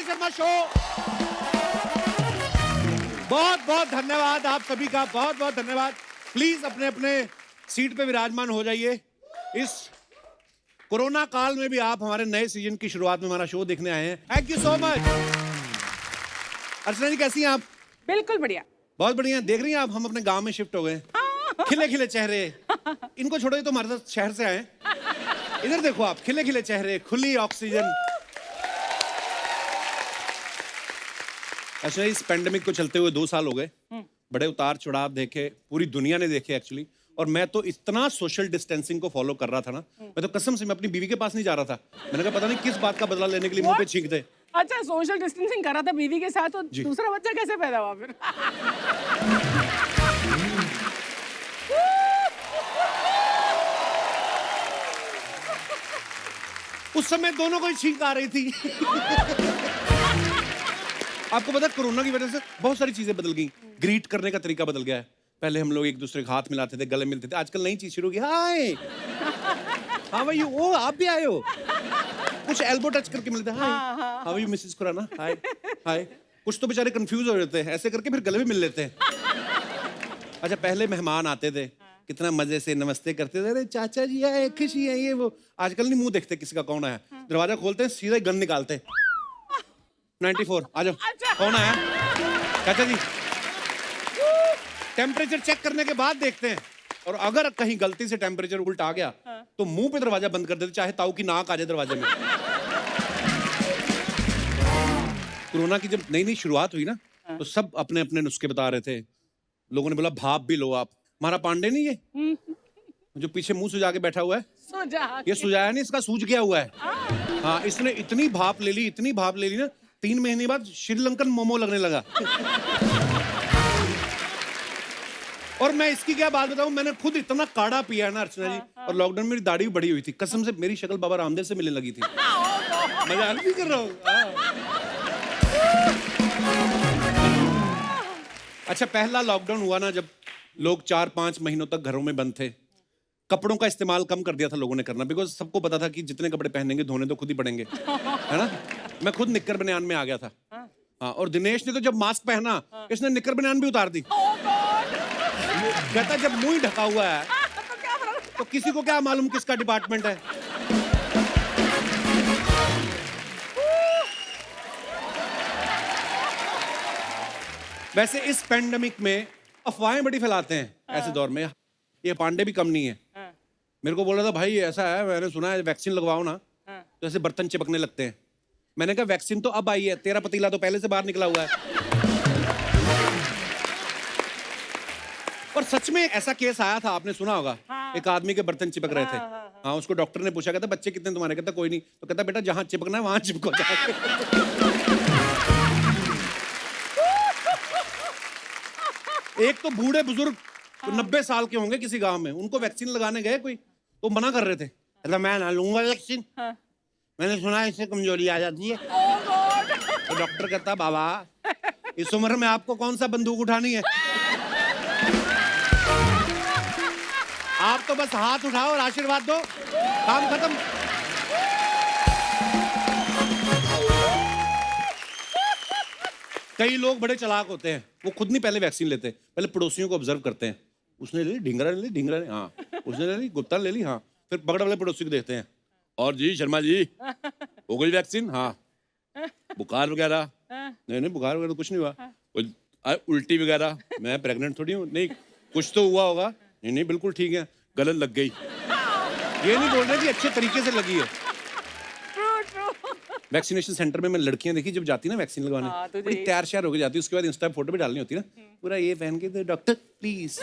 Kapil Sharma show. बहुत बहुत धन्यवाद आप सभी का, बहुत बहुत धन्यवाद। प्लीज अपने अपने सीट पे विराजमान हो जाइए। इस कोरोना काल में भी आप हमारे नए सीजन की शुरुआत में हमारा शो देखने आए हैं। Thank you so much. Archana ji कैसी हैं आप? बिल्कुल बढ़िया। बहुत बढ़िया। देख रही हैं आप, हम अपने गांव में शिफ्ट हो गए। खिले खिले चेहरे। इनको छोड़ो, ये तो हमारे साथ शहर से आए। इधर देखो आप, खिले खिले चेहरे, खुली ऑक्सीजन। अच्छा, इस पेंडेमिक को चलते हुए 2 साल हो गए। बड़े उतार चढ़ाव देखे, पूरी दुनिया ने देखे एक्चुअली। और मैं तो इतना सोशल डिस्टेंसिंग को फॉलो कर रहा था ना, मैं तो कसम से मैं अपनी बीवी के पास नहीं जा रहा था। मैंने कहा पता नहीं किस बात का बदला लेने के लिए मुंह पे छींक दे। अच्छा, सोशल डिस्टेंसिंग करा था बीवी के साथ, तो दूसरा बच्चा कैसे पैदा हुआ फिर? उस समय दोनों को ही छींक आ रही थी। आपको पता है कोरोना की वजह से बहुत सारी चीजें बदल गई। ग्रीट करने का तरीका बदल गया है। पहले हम लोग एक दूसरे को हाथ मिलाते थे, गले मिलते थे। आजकल नई चीज शुरू की, हाय हाउ आर यू, ओ आप भी आए हो। कुछ एल्बो टच करके मिलते हैं, hi how are you Mrs Khurana, hi hi. कुछ तो बेचारे कंफ्यूज हो जाते हैं, ऐसे करके फिर गले भी मिल लेते हैं। अच्छा, पहले मेहमान आते थे, कितना मजे से नमस्ते करते थे, अरे चाचा जी आए, खुशी है ये वो। आजकल नहीं मुंह देखते किसी का कौन आया, दरवाजा खोलते हैं, सीधा गन निकालते हैं। 94 आ जाओ। कौन आया? चाचा जी। टेम्परेचर चेक करने के बाद देखते हैं, और अगर कहीं गलती से टेम्परेचर उल्टा आ गया तो मुंह पे दरवाजा बंद कर देते, चाहे ताऊ की नाक आ जाए दरवाजे में। कोरोना की जब नई नई शुरुआत हुई ना, तो सब अपने अपने नुस्खे बता रहे थे। लोगों ने बोला भाप भी लो आप। हमारा पांडे नहीं है जो पीछे मुंह सुजा के बैठा हुआ है, ये सुजाया नहीं, इसका सूज गया हुआ है। हाँ, इसने इतनी भाप ले ली, इतनी भाप ले ली ना, 3 महीने बाद श्रीलंकन मोमो लगने लगा। और मैं इसकी क्या बात बताऊं, मैंने खुद इतना काढ़ा पिया है ना अर्चना जी, और लॉकडाउन में मेरी दाढ़ी भी बड़ी हुई थी। कसम से मेरी शक्ल बाबा रामदेव से मिलने लगी थी। मजाक नहीं कर रहा हूं। अच्छा, पहला लॉकडाउन हुआ ना, जब लोग 4-5 महीनों तक घरों में बंद थे, कपड़ों का इस्तेमाल कम कर दिया था लोगों ने करना, बिकॉज सबको पता था कि जितने कपड़े पहनेंगे धोने तो खुद ही पड़ेंगे, है ना। मैं खुद निक्कर बनियान में आ गया था। हाँ, और दिनेश ने तो जब मास्क पहना, इसने निक्कर बनियान भी उतार दी। कहता जब मुंह ही ढका हुआ है तो किसी को क्या मालूम किसका डिपार्टमेंट है। वैसे इस पेंडेमिक में अफवाहें बड़ी फैलाते हैं ऐसे दौर में। ये पांडे भी कम नहीं है। मेरे को बोल रहा था भाई ऐसा है, मैंने सुना है वैक्सीन लगवाओ ना तो ऐसे बर्तन चिपकने लगते हैं। मैंने कहा वैक्सीन तो अब आई है, तेरा पतीला तो पहले से बाहर निकला हुआ है। और सच में ऐसा केस आया था, आपने सुना होगा। एक आदमी के बर्तन चिपक रहे थे। हाँ, उसको डॉक्टर ने पूछा, कहता बच्चे कितने तुम्हारे? कहता कोई नहीं। तो कहता बेटा जहां चिपकना है वहां चिपको जाके। एक तो बूढ़े बुजुर्ग 90 साल के होंगे किसी गांव में, उनको वैक्सीन लगाने गए कोई, तो मना कर रहे थे। कहता मैं ना लूंगा वैक्सीन, मैंने सुना है इससे कमजोरी आ जाती है। तो डॉक्टर कहता बाबा इस उम्र में आपको कौन सा बंदूक उठानी है, आप तो बस हाथ उठाओ और आशीर्वाद दो, काम खत्म। कई लोग बड़े चालाक होते हैं, वो खुद नहीं पहले वैक्सीन लेते, पहले पड़ोसियों को ऑब्जर्व करते हैं। उसने ले ली ढिंगरा, ले ली ढिंगरा ने, हाँ उसने ले ली गुप्ता ले ली, हाँ। फिर पकड़ वाले पड़ोसी को देखते हैं, और जी शर्मा जी हो गई वैक्सीन? हाँ। बुखार वगैरह? नहीं बुखार वगैरह तो कुछ नहीं हुआ। उल्टी वगैरह? मैं प्रेग्नेंट थोड़ी हूँ। नहीं कुछ तो हुआ होगा। नहीं बिल्कुल ठीक है। गलत लग गई। ये नहीं बोल रहे कि अच्छे तरीके से लगी है। वैक्सीनेशन सेंटर में मैं लड़कियां देखी जब जाती ना वैक्सीन लगवाने, बड़ी तैयार श्यार होकर जाती, उसके बाद इंस्टा पे फोटो भी डालनी होती ना, पूरा ये पहन के, तो डॉक्टर प्लीज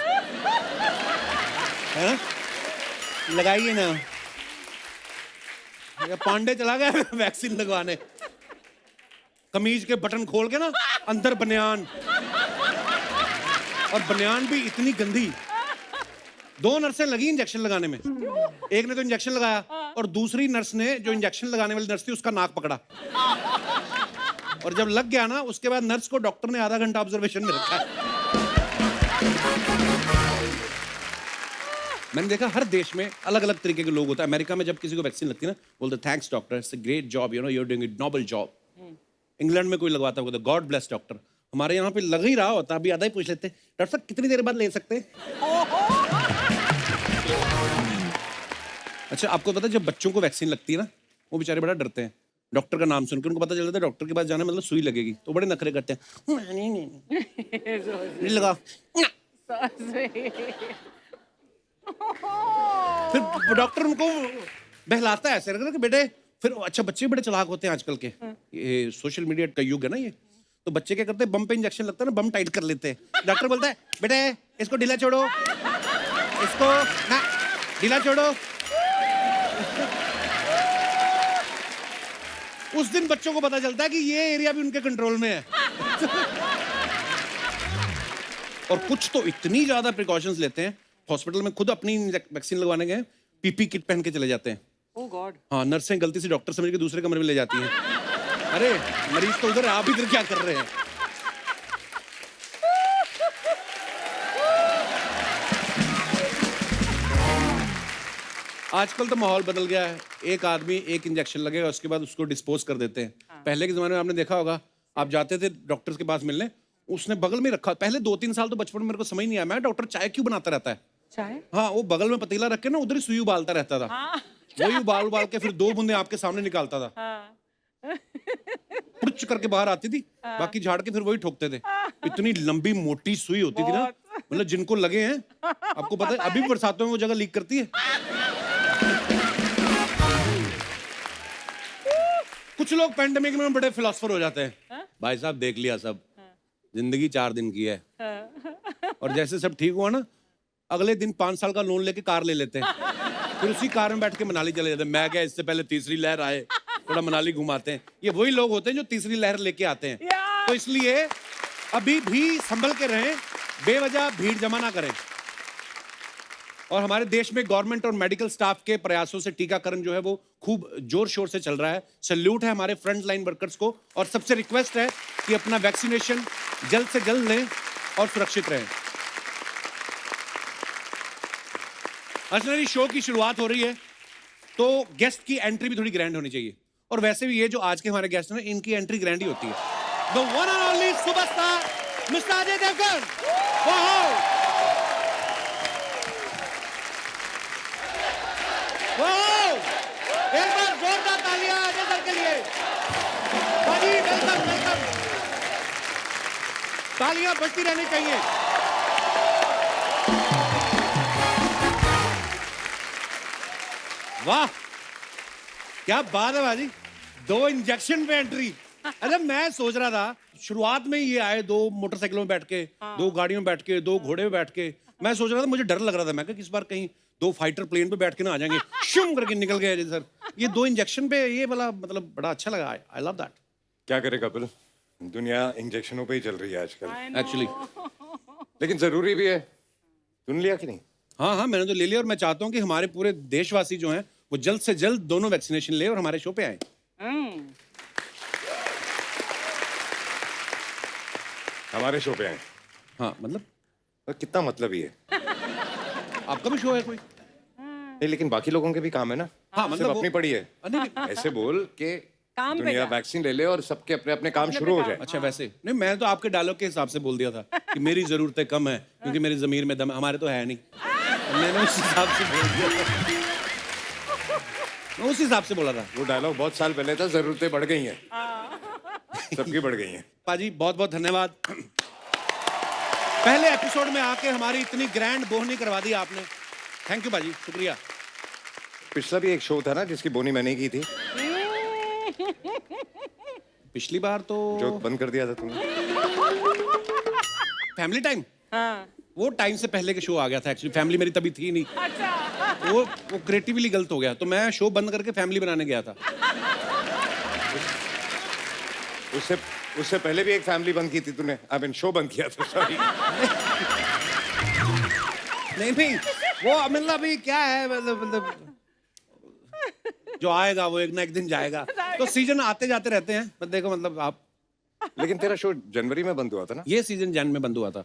लगाइए ना। पांडे चला गया वैक्सीन लगवाने, कमीज के बटन खोल के ना अंदर बनियान, और बनियान भी इतनी गंदी। 2 नर्सें लगी इंजेक्शन लगाने में। एक ने तो इंजेक्शन लगाया और दूसरी नर्स ने, जो इंजेक्शन लगाने वाली नर्स थी, उसका नाक पकड़ा। और जब लग गया ना, उसके बाद नर्स को डॉक्टर ने आधा घंटा ऑब्जर्वेशन में रखा। मैंने देखा हर देश में अलग अलग तरीके के लोग होते हैं। अमेरिका में जब किसी को वैक्सीन लगती है ना, बोलते thanks doctor, it's a great job, you know, you are doing a noble job. England में कोई लगवाता होगा, गॉड ब्लेस डॉक्टर। हमारे यहाँ पे लग ही रहा होता, अभी आधा ही पूछ लेते, डॉक्टर साहब कितनी देर बाद ले सकते हैं? अच्छा, आपको पता है जब बच्चों को वैक्सीन लगती है ना, वो बेचारे बड़ा डरते हैं डॉक्टर का नाम सुनकर। उनको पता चल जाता है डॉक्टर के पास जाना मतलब सुई लगेगी, तो बड़े नखरे करते हैं, नहीं लगा। फिर डॉक्टर उनको बहलाता है ऐसे कि बेटे, फिर अच्छा बच्चे बड़े चालाक होते हैं आजकल के, ये सोशल मीडिया का युग है ना ये, तो बच्चे क्या करते हैं, बम पे इंजेक्शन लगता है ना, बम टाइट कर लेते हैं। डॉक्टर बोलता है बेटे इसको ढीला छोड़ो, इसको ना ढीला छोड़ो। उस दिन बच्चों को पता चलता है कि ये एरिया भी उनके कंट्रोल में है। और कुछ तो इतनी ज्यादा प्रिकॉशंस लेते हैं, हॉस्पिटल में खुद अपनी वैक्सीन लगवाने गए, पीपी किट पहन के चले जाते हैं। ओह गॉड। हाँ, नर्सें गलती से डॉक्टर समझ के दूसरे कमरे में ले जाती हैं। अरे मरीज तो उधर है, आप इधर क्या कर रहे हैं? आजकल तो माहौल बदल गया है, एक आदमी एक इंजेक्शन लगेगा उसके बाद उसको डिस्पोज कर देते हैं। पहले के जमाने में आपने देखा होगा, आप जाते थे डॉक्टर के पास मिलने, उसने बगल में रखा, पहले 2-3 साल तो बचपन में मेरे को समझ नहीं आया, मैं डॉक्टर चाय क्यों बनाता रहता है? चाय? हाँ, वो बगल में पतीला रख के ना उधर ही सुई उबालता रहता था। वही उबाल के फिर 2 बूंदे आपके सामने निकालता था। पुच करके बाहर आती थी, बाकी झाड़ के फिर वही ठोकते थे। इतनी लंबी मोटी सुई होती थी ना, मतलब जिनको लगे हैं, आपको पता है अभी बरसातों में वो जगह लीक करती है। कुछ लोग पैंडेमिक में बड़े फिलोसफर हो जाते हैं। भाई साहब देख लिया सब, जिंदगी 4 दिन की है, और जैसे सब ठीक हुआ ना, अगले दिन 5 साल का लोन लेके कार ले लेते हैं, फिर उसी कार में बैठ के मनाली चले जाते हैं। मैं क्या, इससे पहले तीसरी लहर आए, थोड़ा मनाली घुमाते हैं। ये वही लोग होते हैं जो तीसरी लहर लेके आते हैं। तो इसलिए अभी भी संभल के रहें, बेवजह भीड़ जमा ना करें। और हमारे देश में गवर्नमेंट और मेडिकल स्टाफ के प्रयासों से टीकाकरण जो है वो खूब जोर शोर से चल रहा है। सैल्यूट है हमारे फ्रंट लाइन वर्कर्स को, और सबसे रिक्वेस्ट है कि अपना वैक्सीनेशन जल्द से जल्द लें और सुरक्षित रहें। अर्चना, शो की शुरुआत हो रही है तो गेस्ट की एंट्री भी थोड़ी ग्रैंड होनी चाहिए, और वैसे भी ये जो आज के हमारे गेस्ट हैं इनकी एंट्री ग्रैंड ही होती है। The one and only superstar mister Ajay Devgan. एक बार जोरदार तालियां अजय सर के लिए। बाजी वेलकम वेलकम, तालियां बजती रहनी चाहिए। वाह क्या बात है बाजी, 2 इंजेक्शन पे एंट्री। अरे मैं सोच रहा था शुरुआत में ये आए 2 मोटरसाइकिलों में बैठ के, 2 गाड़ियों में बैठ के, 2 घोड़े में बैठ के, मैं सोच रहा था, मुझे डर लग रहा था, मैं किस बार कहीं 2 फाइटर प्लेन पे बैठ के ना आ जाएंगे, शुम करके निकल गए सर। ये 2 इंजेक्शन पे ये वाला मतलब बड़ा अच्छा लगा, आई लव दैट। क्या करे कपिल, दुनिया इंजेक्शनों पे ही चल रही है आजकल एक्चुअली, लेकिन जरूरी भी है। तूने लिया कि नहीं? हाँ हाँ, मैंने तो ले लिया, और मैं चाहता हूँ कि हमारे पूरे देशवासी जो हैं वो जल्द से जल्द दोनों वैक्सीनेशन ले और हमारे शो पे आए। हमारे शो पे आए? हाँ मतलब तो कितना मतलब ही है? आपका भी शो है कोई? नहीं, लेकिन बाकी लोगों के भी काम है ना। हाँ सिर्फ मतलब अपनी पड़ी है। नहीं, ऐसे बोल के काम पे दुनिया जा। वैक्सीन ले ले और सबके अपने अपने काम शुरू हो जाए। अच्छा वैसे नहीं, मैं तो आपके डायलॉग के हिसाब से बोल दिया था कि मेरी जरूरतें कम है क्योंकि मेरी जमीर में दम, हमारे तो है नहीं, मैंने उस हिसाब से बोल दिया, मैं उस हिसाब से बोला था। वो डायलॉग बहुत साल पहले था, जरूरतें बढ़ गई हैं, सबकी बढ़ गई हैं। पाजी बहुत बहुत धन्यवाद, पहले एपिसोड में आके हमारी इतनी ग्रैंड बोहनी करवा दी आपने, थैंक यू पाजी, शुक्रिया। पिछला भी एक शो था ना जिसकी बोनी मैंने की थी, पिछली बार तो जो बंद कर दिया था तुमने। फैमिली टाइम, हाँ। वो टाइम से पहले के शो आ गया था एक्चुअली, फैमिली मेरी तभी थी नहीं, अच्छा। वो क्रिएटिवली गलत हो गया, तो मैं शो बंद करके फैमिली बनाने गया था। उससे पहले भी एक फैमिली बंद की थी तूने, आई मीन शो बंद किया था, सॉरी। नहीं वो मतलब अभी क्या है, मतलब जो आएगा वो एक ना एक दिन जाएगा, तो सीजन आते जाते रहते हैं, बस देखो मतलब आप। लेकिन तेरा शो जनवरी में बंद हुआ था ना? ये सीजन जन में बंद हुआ था,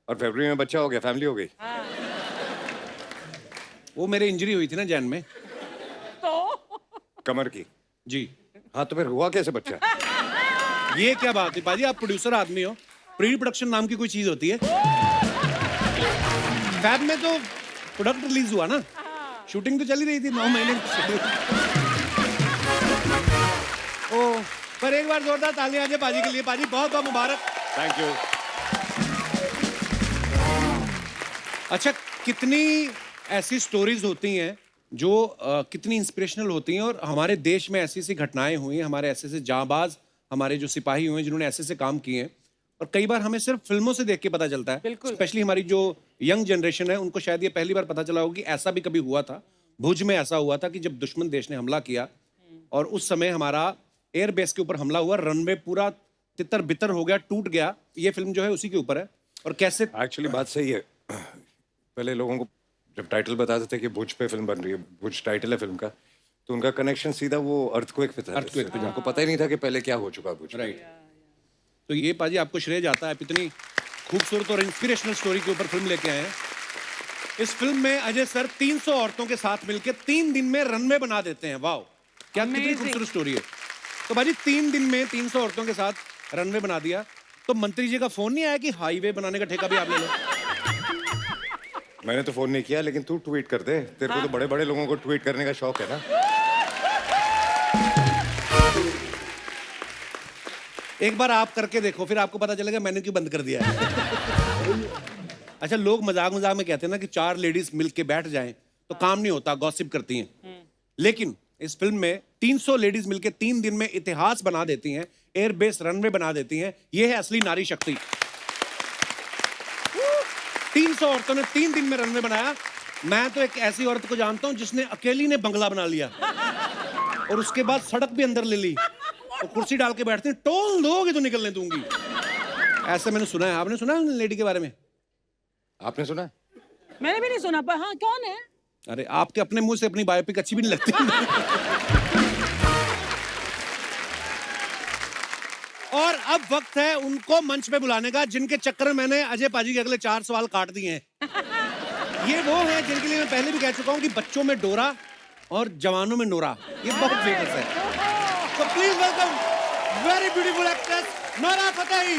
और फरवरी में बच्चा हो गया, फैमिली हो गई। वो मेरे इंजरी हुई थी ना जैन में, तो कमर की। जी। हाँ, तो फिर हुआ कैसे बच्चा? ये क्या बात है पाजी, आप प्रोड्यूसर आदमी हो, प्री प्रोडक्शन नाम की कोई चीज होती है? फैब में तो प्रोडक्ट रिलीज हुआ ना, शूटिंग तो चली रही थी 9 महीने की। ओ, पर एक बार जोरदार तालियां अजय पाजी के लिए। पाजी बहुत बहुत मुबारक। Thank you. अच्छा, कितनी ऐसी स्टोरीज होती हैं जो कितनी इंस्पिरेशनल होती हैं, और हमारे देश में ऐसी ऐसी घटनाएं हुई हैं, हमारे ऐसे ऐसे जांबाज, हमारे जो सिपाही हुए हैं जिन्होंने ऐसे ऐसे काम किए हैं, और कई बार हमें सिर्फ फिल्मों से देख के पता चलता है। स्पेशली हमारी जो यंग जनरेशन है उनको शायद ये पहली बार पता चला होगा कि ऐसा भी कभी हुआ था। भुज में ऐसा हुआ था कि जब दुश्मन देश ने हमला किया और उस समय हमारा एयर बेस के ऊपर हमला हुआ, रनवे पूरा तितर बितर हो गया, टूट गया। ये फिल्म जो है उसी के ऊपर है। और कैसे एक्चुअली बात सही है। पहले लोगों को जब टाइटल बताते थे कि भुज पे फिल्म बन रही है, भुज टाइटल है फिल्म का, तो उनका कनेक्शन सीधा वो अर्थक्वेक पे था। अर्थक्वेक पे, उनको पता ही नहीं था कि पहले क्या हो चुका भुज। राइट। तो ये पाजी आपको श्रेय जाता है, इतनी खूबसूरत और इंस्पिरेशनल स्टोरी के ऊपर फिल्म लेके आए हैं। इस फिल्म में अजय सर 300 औरतों के साथ मिलकर 3 दिन में रनवे बना देते हैं। वाओ, क्या कितनी खूबसूरत स्टोरी है। तो भाजी 3 दिन में 300 औरतों के साथ रनवे बना दिया, तो मंत्री जी का फोन नहीं आया कि हाईवे बनाने का ठेका भी आप ले लो? मैंने तो फोन नहीं किया, लेकिन तू ट्वीट कर दे। तेरे को तो बड़े बड़े लोगों को ट्वीट करने का शौक है ना। एक बार आप करके देखो, फिर आपको पता चलेगा मैंने क्यों बंद कर दिया है। अच्छा, लोग मजाक मजाक में कहते हैं ना कि 4 लेडीज मिलके बैठ जाएं तो काम नहीं होता, गॉसिप करती हैं। लेकिन इस फिल्म में 300 लेडीज मिलके 3 दिन में इतिहास बना देती हैं, एयरबेस रनवे बना देती हैं। ये है असली नारी शक्ति। 300 औरतों ने 3 दिन में रनवे बनाया। मैं तो एक ऐसी औरत को जानता हूं जिसने अकेली ने बंगला बना लिया और उसके बाद सड़क भी अंदर ले ली और कुर्सी डाल के बैठती, टोल दोगे तो निकलने दूंगी। ऐसा मैंने सुना है। आपने सुना है लेडी के बारे में? आपने सुना? मैंने भी नहीं सुना, पर हाँ, कौन है? अरे, आपके अपने मुंह से अपनी बायोपिक अच्छी भी नहीं लगती। और अब वक्त है उनको मंच पे बुलाने का जिनके चक्कर में मैंने अजय पाजी के अगले 4 सवाल काट दिए हैं। ये वो हैं जिनके लिए मैं पहले भी कह चुका हूं कि बच्चों में डोरा और जवानों में नोरा, ये बहुत फेमस है। तो please welcome very beautiful actress Nora Fatehi.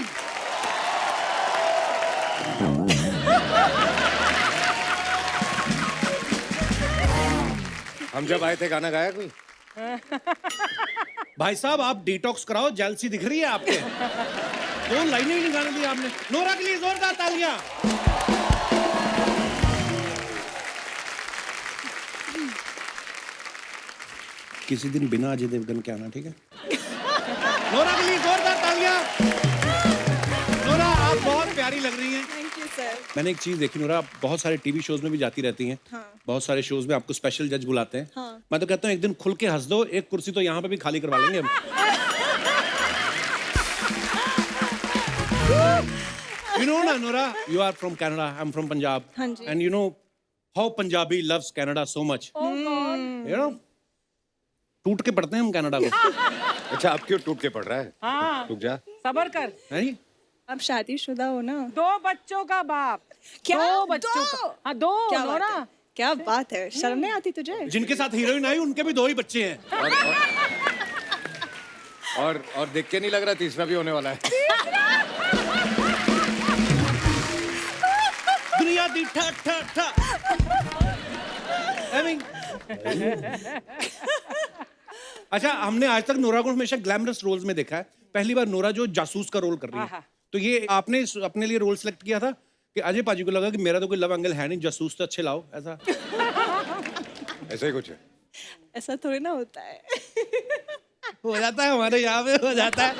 हम जब आए थे गाना गाया कोई? भाई साहब, आप डिटॉक्स कराओ, जेलसी दिख रही है आपके। 2 लाइनें ही नहीं गाने दी आपने। नोरा के लिए जोरदार तालियां। किसी दिन बिना अजय देवगन के आना, ठीक है? नोरा के लिए जोरदार तालियां। नोरा, आप बहुत प्यारी लग रही हैं। Thank you sir. मैंने एक चीज देखी नोरा, आप बहुत सारे टीवी शोज में भी जाती रहती हैं। हाँ। बहुत सारे शोज में आपको स्पेशल जज बुलाते हैं। हाँ। मैं तो कहता हूँ एक दिन खुल के हंस दो, एक कुर्सी तो यहाँ पे भी खाली करवा लेंगे हम। You know ना Nora, you are from Canada, I'm from Punjab. हाँ जी। And you know how Punjabi loves Canada so much. You know, टूट के पढ़ते हैं हम कनाडा को। अच्छा, अब क्यों टूट के पड़ रहा है? हाँ, रुक जा। सबर कर। है नहीं? आप शादीशुदा हो ना? 2 बच्चों का बाप। क्या? 2 बच्चों 2? का। हाँ, 2 क्या बात नोरा। है? क्या बात है, शर्म नहीं आती तुझे? जिनके साथ हीरोइन आई उनके भी 2 ही बच्चे हैं। और देख के नहीं लग रहा तीसरा भी होने वाला है। दुनिया दी ठा ठा ठा। I mean, अच्छा, हमने आज तक नोरा को हमेशा ग्लैमरस रोल्स में देखा है। पहली बार नोरा जो जासूस का रोल कर रही है, तो ये आपने अपने लिए रोल सिलेक्ट किया था कि अजय पाजी को लगा कि मेरा तो कोई लव एंगल है नहीं, जासूस तो अच्छे लाओ, ऐसा? ऐसा ही कुछ है। ऐसा थोड़ी ना होता है। हो जाता है, हमारे यहाँ पे हो जाता है।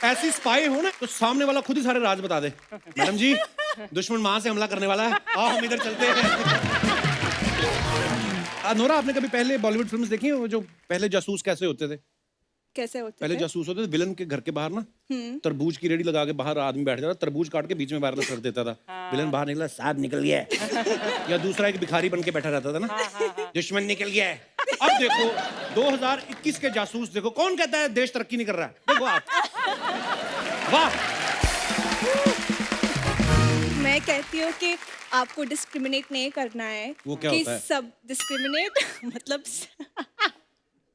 ऐसी स्पाई हो ना तो सामने वाला खुद ही सारे राज बता दे। मैडम जी, दुश्मन वहां से हमला करने वाला है, आओ हम इधर चलते हैं। नोरा, आपने कभी पहले बॉलीवुड फिल्म्स देखी हैं, वो जो पहले जासूस कैसे होते थे? कैसे होते पहले थे? जासूस होते थे विलन के घर के बाहर ना, तरबूज की रेडी लगा के बाहर आदमी बैठ जाता, तरबूज काट के बीच में वायरलेस कर देता था। विलन बाहर निकला, साहब निकल गया है। या दूसरा एक भिखारी बन के बैठा रहता था ना, दुश्मन निकल गया है। अब देखो 2021 के जासूस देखो, कौन कहता है देश तरक्की नहीं कर रहा है? देखो आप, वाह। मैं कहती हूँ कि आपको डिस्क्रिमिनेट नहीं करना है। वो क्या कि होता है? सब डिस्क्रिमिनेट मतलब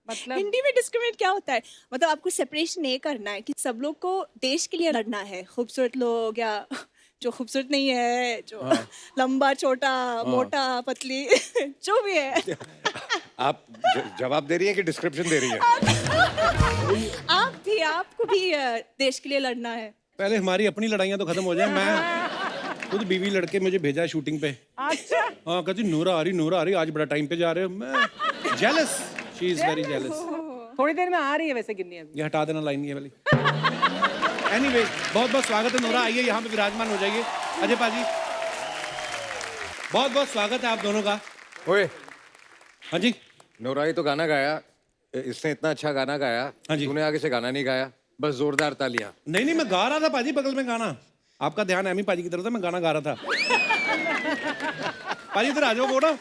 मतलब हिंदी में डिस्क्रिमिनेट क्या होता है? मतलब आपको सेपरेशन नहीं करना है कि सब लोग को देश के लिए लड़ना है, खूबसूरत लोग या जो खूबसूरत नहीं है, जो लंबा छोटा मोटा पतली जो भी है। आप जवाब दे रही हैं कि डिस्क्रिप्शन दे रही हैं? आपको भी देश के लिए लड़ना है। पहले हमारी अपनी लड़ाइयाँ तो खत्म हो जाए। मैं खुद बीवी लड़के मुझे भेजा है शूटिंग पे। अच्छा हाँ, कहती नूरा आ रही, आज बड़ा टाइम पे जा रहे हो। मैं jealous, she is very jealous. थोड़ी देर में आ रही है वैसे गिन्नी अभी। ये हटा देना लाइन ये वाली। एनीवे, बहुत बहुत स्वागत है नूरा, आइए यहाँ पे विराजमान हो जाइए। अजय पाजी, बहुत बहुत स्वागत है आप दोनों का। ओए, हाँ जी, नोराई तो गाना गाया, इसने इतना अच्छा गाना गाया। हाँ जी। तूने आगे से गाना नहीं गाया, बस जोरदार तालियां। नहीं मैं गा रहा था पाजी, बगल में गाना। आपका ध्यान एमी पाजी की तरफ था, मैं गाना गा रहा था। पाजी इधर आ जाओ, वो ना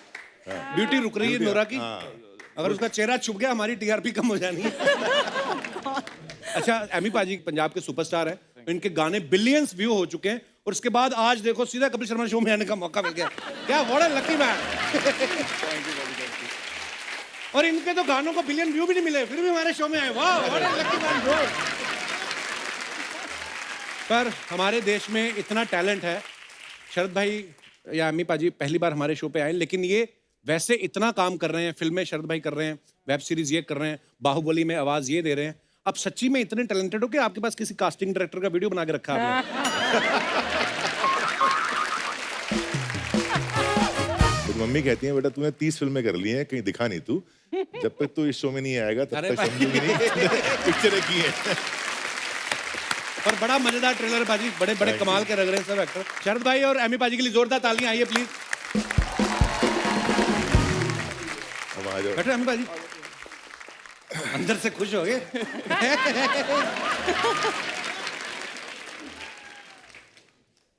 ब्यूटी रुक रही है नोरा की। अगर उसका चेहरा छुप गया हमारी टीआरपी कम हो जानी है। अच्छा, एमी पाजी पंजाब के सुपरस्टार है, इनके गाने बिलियंस व्यू हो चुके हैं और उसके बाद आज देखो सीधा कपिल शर्मा शो में आने का मौका मिल गया। क्या व्हाट अ लकी मैन। और इनके तो गानों को बिलियन व्यू भी नहीं मिले, फिर भी हमारे शो में आए। वाह, what a lucky man bro. पर हमारे देश में इतना टैलेंट है। शरद भाई या अम्मी पाजी पहली बार हमारे शो पे आए, लेकिन ये वैसे इतना काम कर रहे हैं। फिल्में शरद भाई कर रहे हैं, वेब सीरीज ये कर रहे हैं, बाहुबली में आवाज ये दे रहे हैं। अब सच्ची में इतने टैलेंटेड हो कि आपके पास किसी कास्टिंग डायरेक्टर का वीडियो बना के रखा है आपने। तो मम्मी कहती है बेटा तूने 30 फिल्में कर ली हैं, कहीं दिखा नहीं तू। जब तक तू इस शो में नहीं आएगा तब अरे तक समझूंगी नहीं पिक्चरें की हैं। और बड़ा मजेदार ट्रेलर है बाजी, बड़े बड़े कमाल के लग रहे हैं सब एक्टर। शरद भाई और एमी पाजी के लिए जोरदार तालियां, आइए प्लीज। अब आ जाओ। बैठो एमी पाजी, अंदर से खुश हो गए।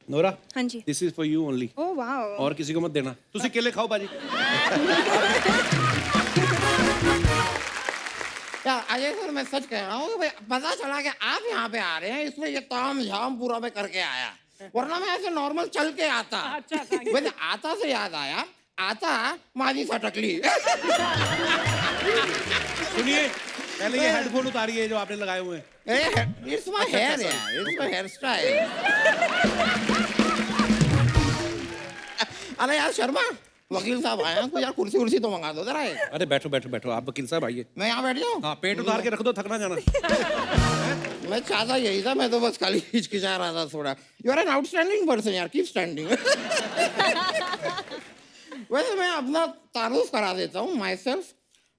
नोरा, हाँ जी। This is for you only. Oh wow. और किसी को मत देना। तुसी केले खाओ बाजी। यार अजय सर, मैं सच कह रहा हूँ कि भाई पता चला कि आप यहाँ पे आ रहे हैं, इसलिए ये ताम झाम पूरा मैं करके आया, वरना मैं ऐसे नॉर्मल चल के आता। अच्छा, thank you। वैसे आता से याद आया, आता माजी सटकली। सुनिए, पहले ये हेडफोन उतारिए जो आपने लगाए हुए हैं। इट्स माय हेयर यार, इट्स माय हेयर स्टाइल। अरे यार शर्मा, वकील साहब आए हैं, तो यार कुर्सी उर्सी तो मंगा दो जरा। अरे बैठो बैठो बैठो, आप वकील साहब आइए। मैं यहाँ बैठ जाऊँ? हाँ, पेट उतार के रख दो, थकना जाना। मैं चाहता यही था, मैं तो बस खाली हिचकिचा रहा था थोड़ा। You are an outstanding person यार, कीप स्टैंडिंग। वैसे मैं अपना तारुफ करा देता हूँ, माई सेल्फ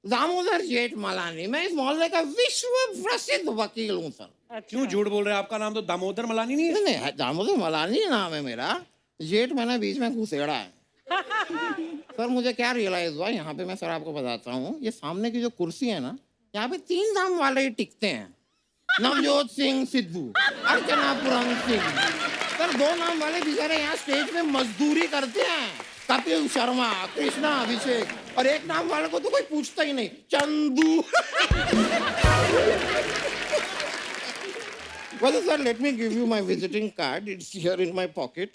दामोदर जेठमलानी। मैं इस मोहल्ले का विश्व प्रसिद्ध वकील हूँ सर। क्यों झूठ बोल रहे हैं? आपका नाम तो दामोदर मलानी नहीं है। नहीं, दामोदर मलानी नाम है मेरा, जेठ मैंने बीच में घुसेड़ा है। सर मुझे क्या रियलाइज हुआ यहाँ पे, मैं सर आपको बताता हूँ, ये सामने की जो कुर्सी है ना, यहाँ पे 3 नाम वाले ही टिकते हैं। नवजोत सिंह सिद्धू, अर्चना पूरन सिंह। सर 2 नाम वाले बेचारे यहाँ स्टेज पे मजदूरी करते हैं, कपिल शर्मा, कृष्णा अभिषेक। और 1 नाम वाले को तो कोई पूछता ही नहीं, Chandu. Well sir, let me give you my visiting card. It's here in my pocket.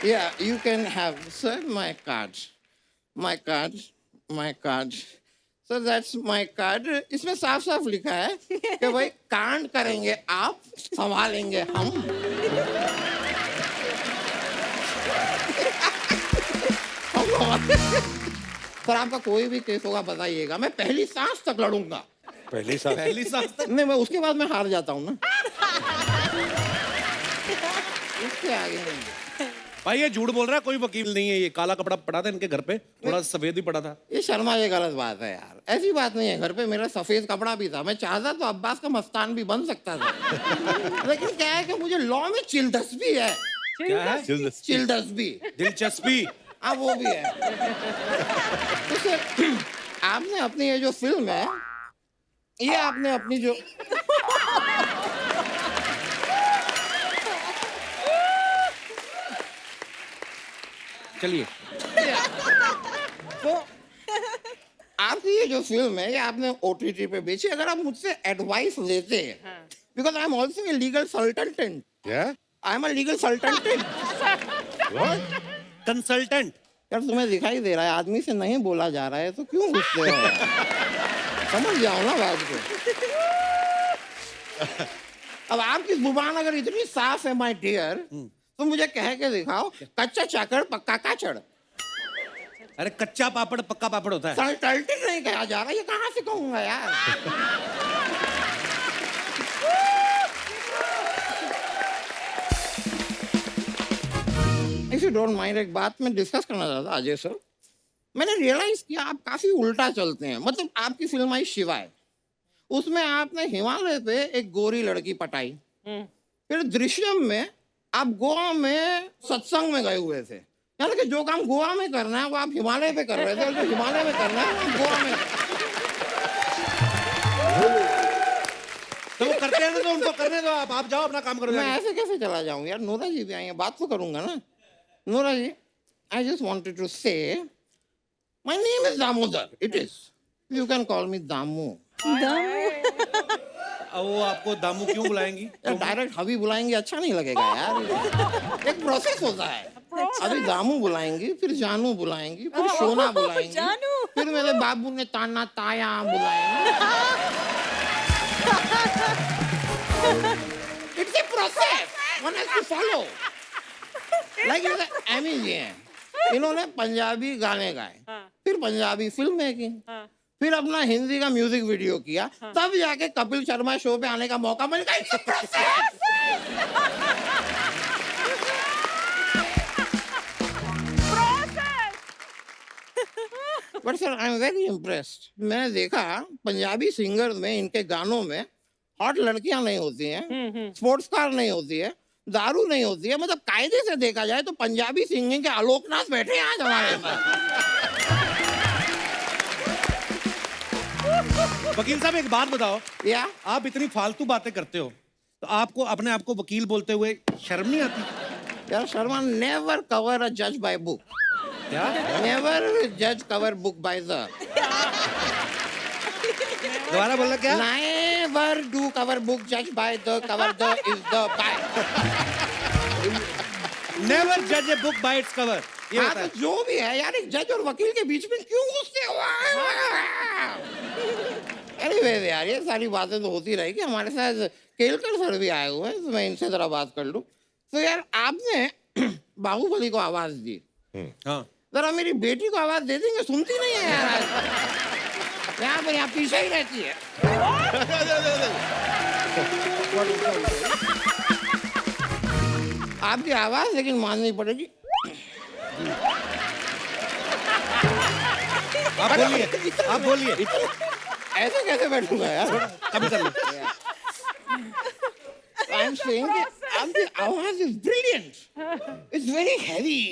Yeah, you can have, sir, my card. My card. My card. So that's my card. इसमें साफ साफ लिखा है कि भाई कांड करेंगे आप, संभालेंगे हम। सर आपका कोई भी केस होगा बताइएगा, मैं पहली सांस तक लड़ूंगा। पहली साल पहली सांस तक? नहीं, मैं उसके बाद मैं हार जाता हूँ ना। इसके आगे नहीं। भाई ये झूठ बोल रहा है, कोई वकील नहीं है। ये काला कपड़ा पड़ा था इनके घर पे, थोड़ा सफेद भी पड़ा था। ये शर्मा, ये गलत बात है यार, ऐसी बात नहीं है। घर पे मेरा सफेद कपड़ा भी था, मैं चाहता तो अब्बास का मस्तान भी बन सकता था। लेकिन क्या है कि मुझे लॉ में चिलदस्पी है। क्या है? चिलदस्पी, दिलचस्पी। हाँ वो भी है। तो सर आपने अपनी ये जो फिल्म है, ये आपने अपनी जो चलिए, तो आपकी ये जो फिल्म है, ये आपने OTT पे बेची। अगर आप मुझसे एडवाइस लेते, because I am also a legal consultant. क्या? I am a legal consultant. Consultant. यार तुम्हें दिखाई दे रहा है आदमी से नहीं बोला जा रहा है तो क्यों गुस्से हो यार? समझ जाओ ना बात को। अब आपकी जुबान अगर इतनी साफ है माय डियर, तो मुझे कह के दिखाओ कच्चा चाकड़ पक्का काचड़। अरे कच्चा पापड़ पक्का पापड़ होता है। सल्टल्टिंग नहीं कहा जा रहा, ये कहाँ से कहूंगा यार। इफ यू डोंट माइंड, एक बात मैं डिस्कस करना चाहता था अजय सर। मैंने रियलाइज किया आप काफी उल्टा चलते हैं। मतलब आपकी फिल्म आई शिवा है, उसमें आपने हिमालय पे एक गोरी लड़की पटाई, फिर दृश्यम में आप गोवा में सत्संग में गए हुए थे। यानी कि जो काम गोवा में करना है वो आप हिमालय पे कर रहे थे, और जो हिमालय में करना है वो आप गोवा में। तो वो करते हैं तो उनको करने दो, आप जाओ अपना काम करो। मैं ऐसे कैसे चला जाऊं यार? नोरा जी भी आई हैं, बात तो करूंगा ना। Nora ji, I just wanted to say my name is Damodar, it is, you can call me Damu. अब वो आपको दामू क्यों बुलाएंगी? यार डायरेक्ट हबी बुलाएंगे अच्छा नहीं लगेगा यार। एक प्रोसेस होता है। अभी दामू बुलाएंगी, फिर जानू बुलाएंगी, फिर सोना बुलाएंगी, जानू। फिर मेरे बाबू ने ताना ताया बुलाएंगे। It's a process, one has to follow. Like Ammy ji हैं, इन्होंने पंजाबी गाने गाए, फिर पंजाबी फिल्म मेकिंग, फिर अपना हिंदी का म्यूजिक वीडियो किया, तब जाके कपिल शर्मा शो पे आने का मौका मिल गया। It's a process! But sir, I'm very impressed. मैंने देखा पंजाबी सिंगर्स में, इनके गानों में हॉट लड़कियां नहीं होती हैं, स्पोर्ट्स कार नहीं होती है, दारू नहीं होती है। मतलब कायदे से देखा जाए तो पंजाबी सिंगिंग के आलोकनाथ बैठे हैं आज हमारे पास। वकील साहब एक बात बताओ, या आप इतनी फालतू बातें करते हो तो आपको अपने आप को वकील बोलते हुए शर्म नहीं आती? यार शर्मा, नेवर कवर अ जज बाय बुक। क्या? नेवर जज कवर बुक बाय द। दोबारा बोलना क्या? नेवर डू कवर बुक जज by the, cover the is the by. Never जज a book by its cover. ये हाँ, होता है। तो जो भी है यार, एक जज और वकील के बीच में क्यों घुसते हो? एनीवे यार, ये सारी बातें तो होती रहेगी। हमारे साथ केलकर सर भी आए हुए हैं, तो मैं इनसे जरा बात कर लूं। तो यार आपने बाहुबली को आवाज दी, हाँ। जरा मेरी बेटी को आवाज दे देंगे? सुनती नहीं है यार, यहाँ पर यहाँ पीछे ही रहती है। आपकी आवाज लेकिन माननी पड़ेगी। आप बोलिए, आप बोलिए। ऐसे कैसे बैठूंगा यार? कभी कर लो। I'm saying that आपकी आवाज is brilliant. It's very heavy.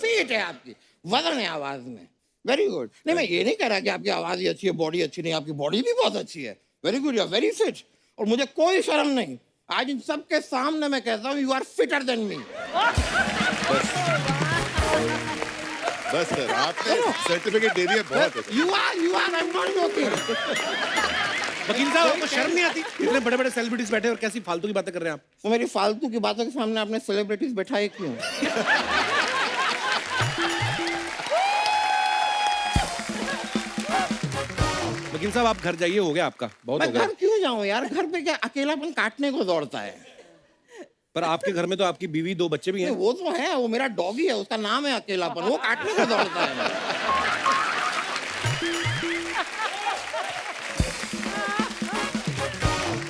Fit है आपकी, वजन है आवाज में। Very good. नहीं, मैं ये नहीं कह रहा कि आपकी आवाज ही अच्छी है, बॉडी अच्छी नहीं। आपकी बॉडी भी बहुत अच्छी है। Very good, you are very fit. और मुझे कोई शर्म नहीं, आज इन सबके सामने मैं कहता हूँ, you are fitter than me. बस सर, आपने सर्टिफिकेट दे दिया, बहुत है sir. You are, I'm not joking. वकील साहब आपको शर्म नहीं आती? इतने बड़े बड़े सेलिब्रिटीज बैठे और कैसी फालतू की बातें कर रहे हैं आप? तो मेरी फालतू की बातों के सामने आपने सेलिब्रिटीज बैठाए क्यों? वकील साहब आप घर जाइए, हो गया आपका, बहुत हो मैं गया। घर क्यों जाऊं यार? घर पे क्या अकेलापन काटने को दौड़ता है? पर आपके घर में तो आपकी बीवी, 2 बच्चे भी हैं। वो तो है, वो मेरा डॉगी है, उसका नाम है अकेलापन, वो काटने को दौड़ता है।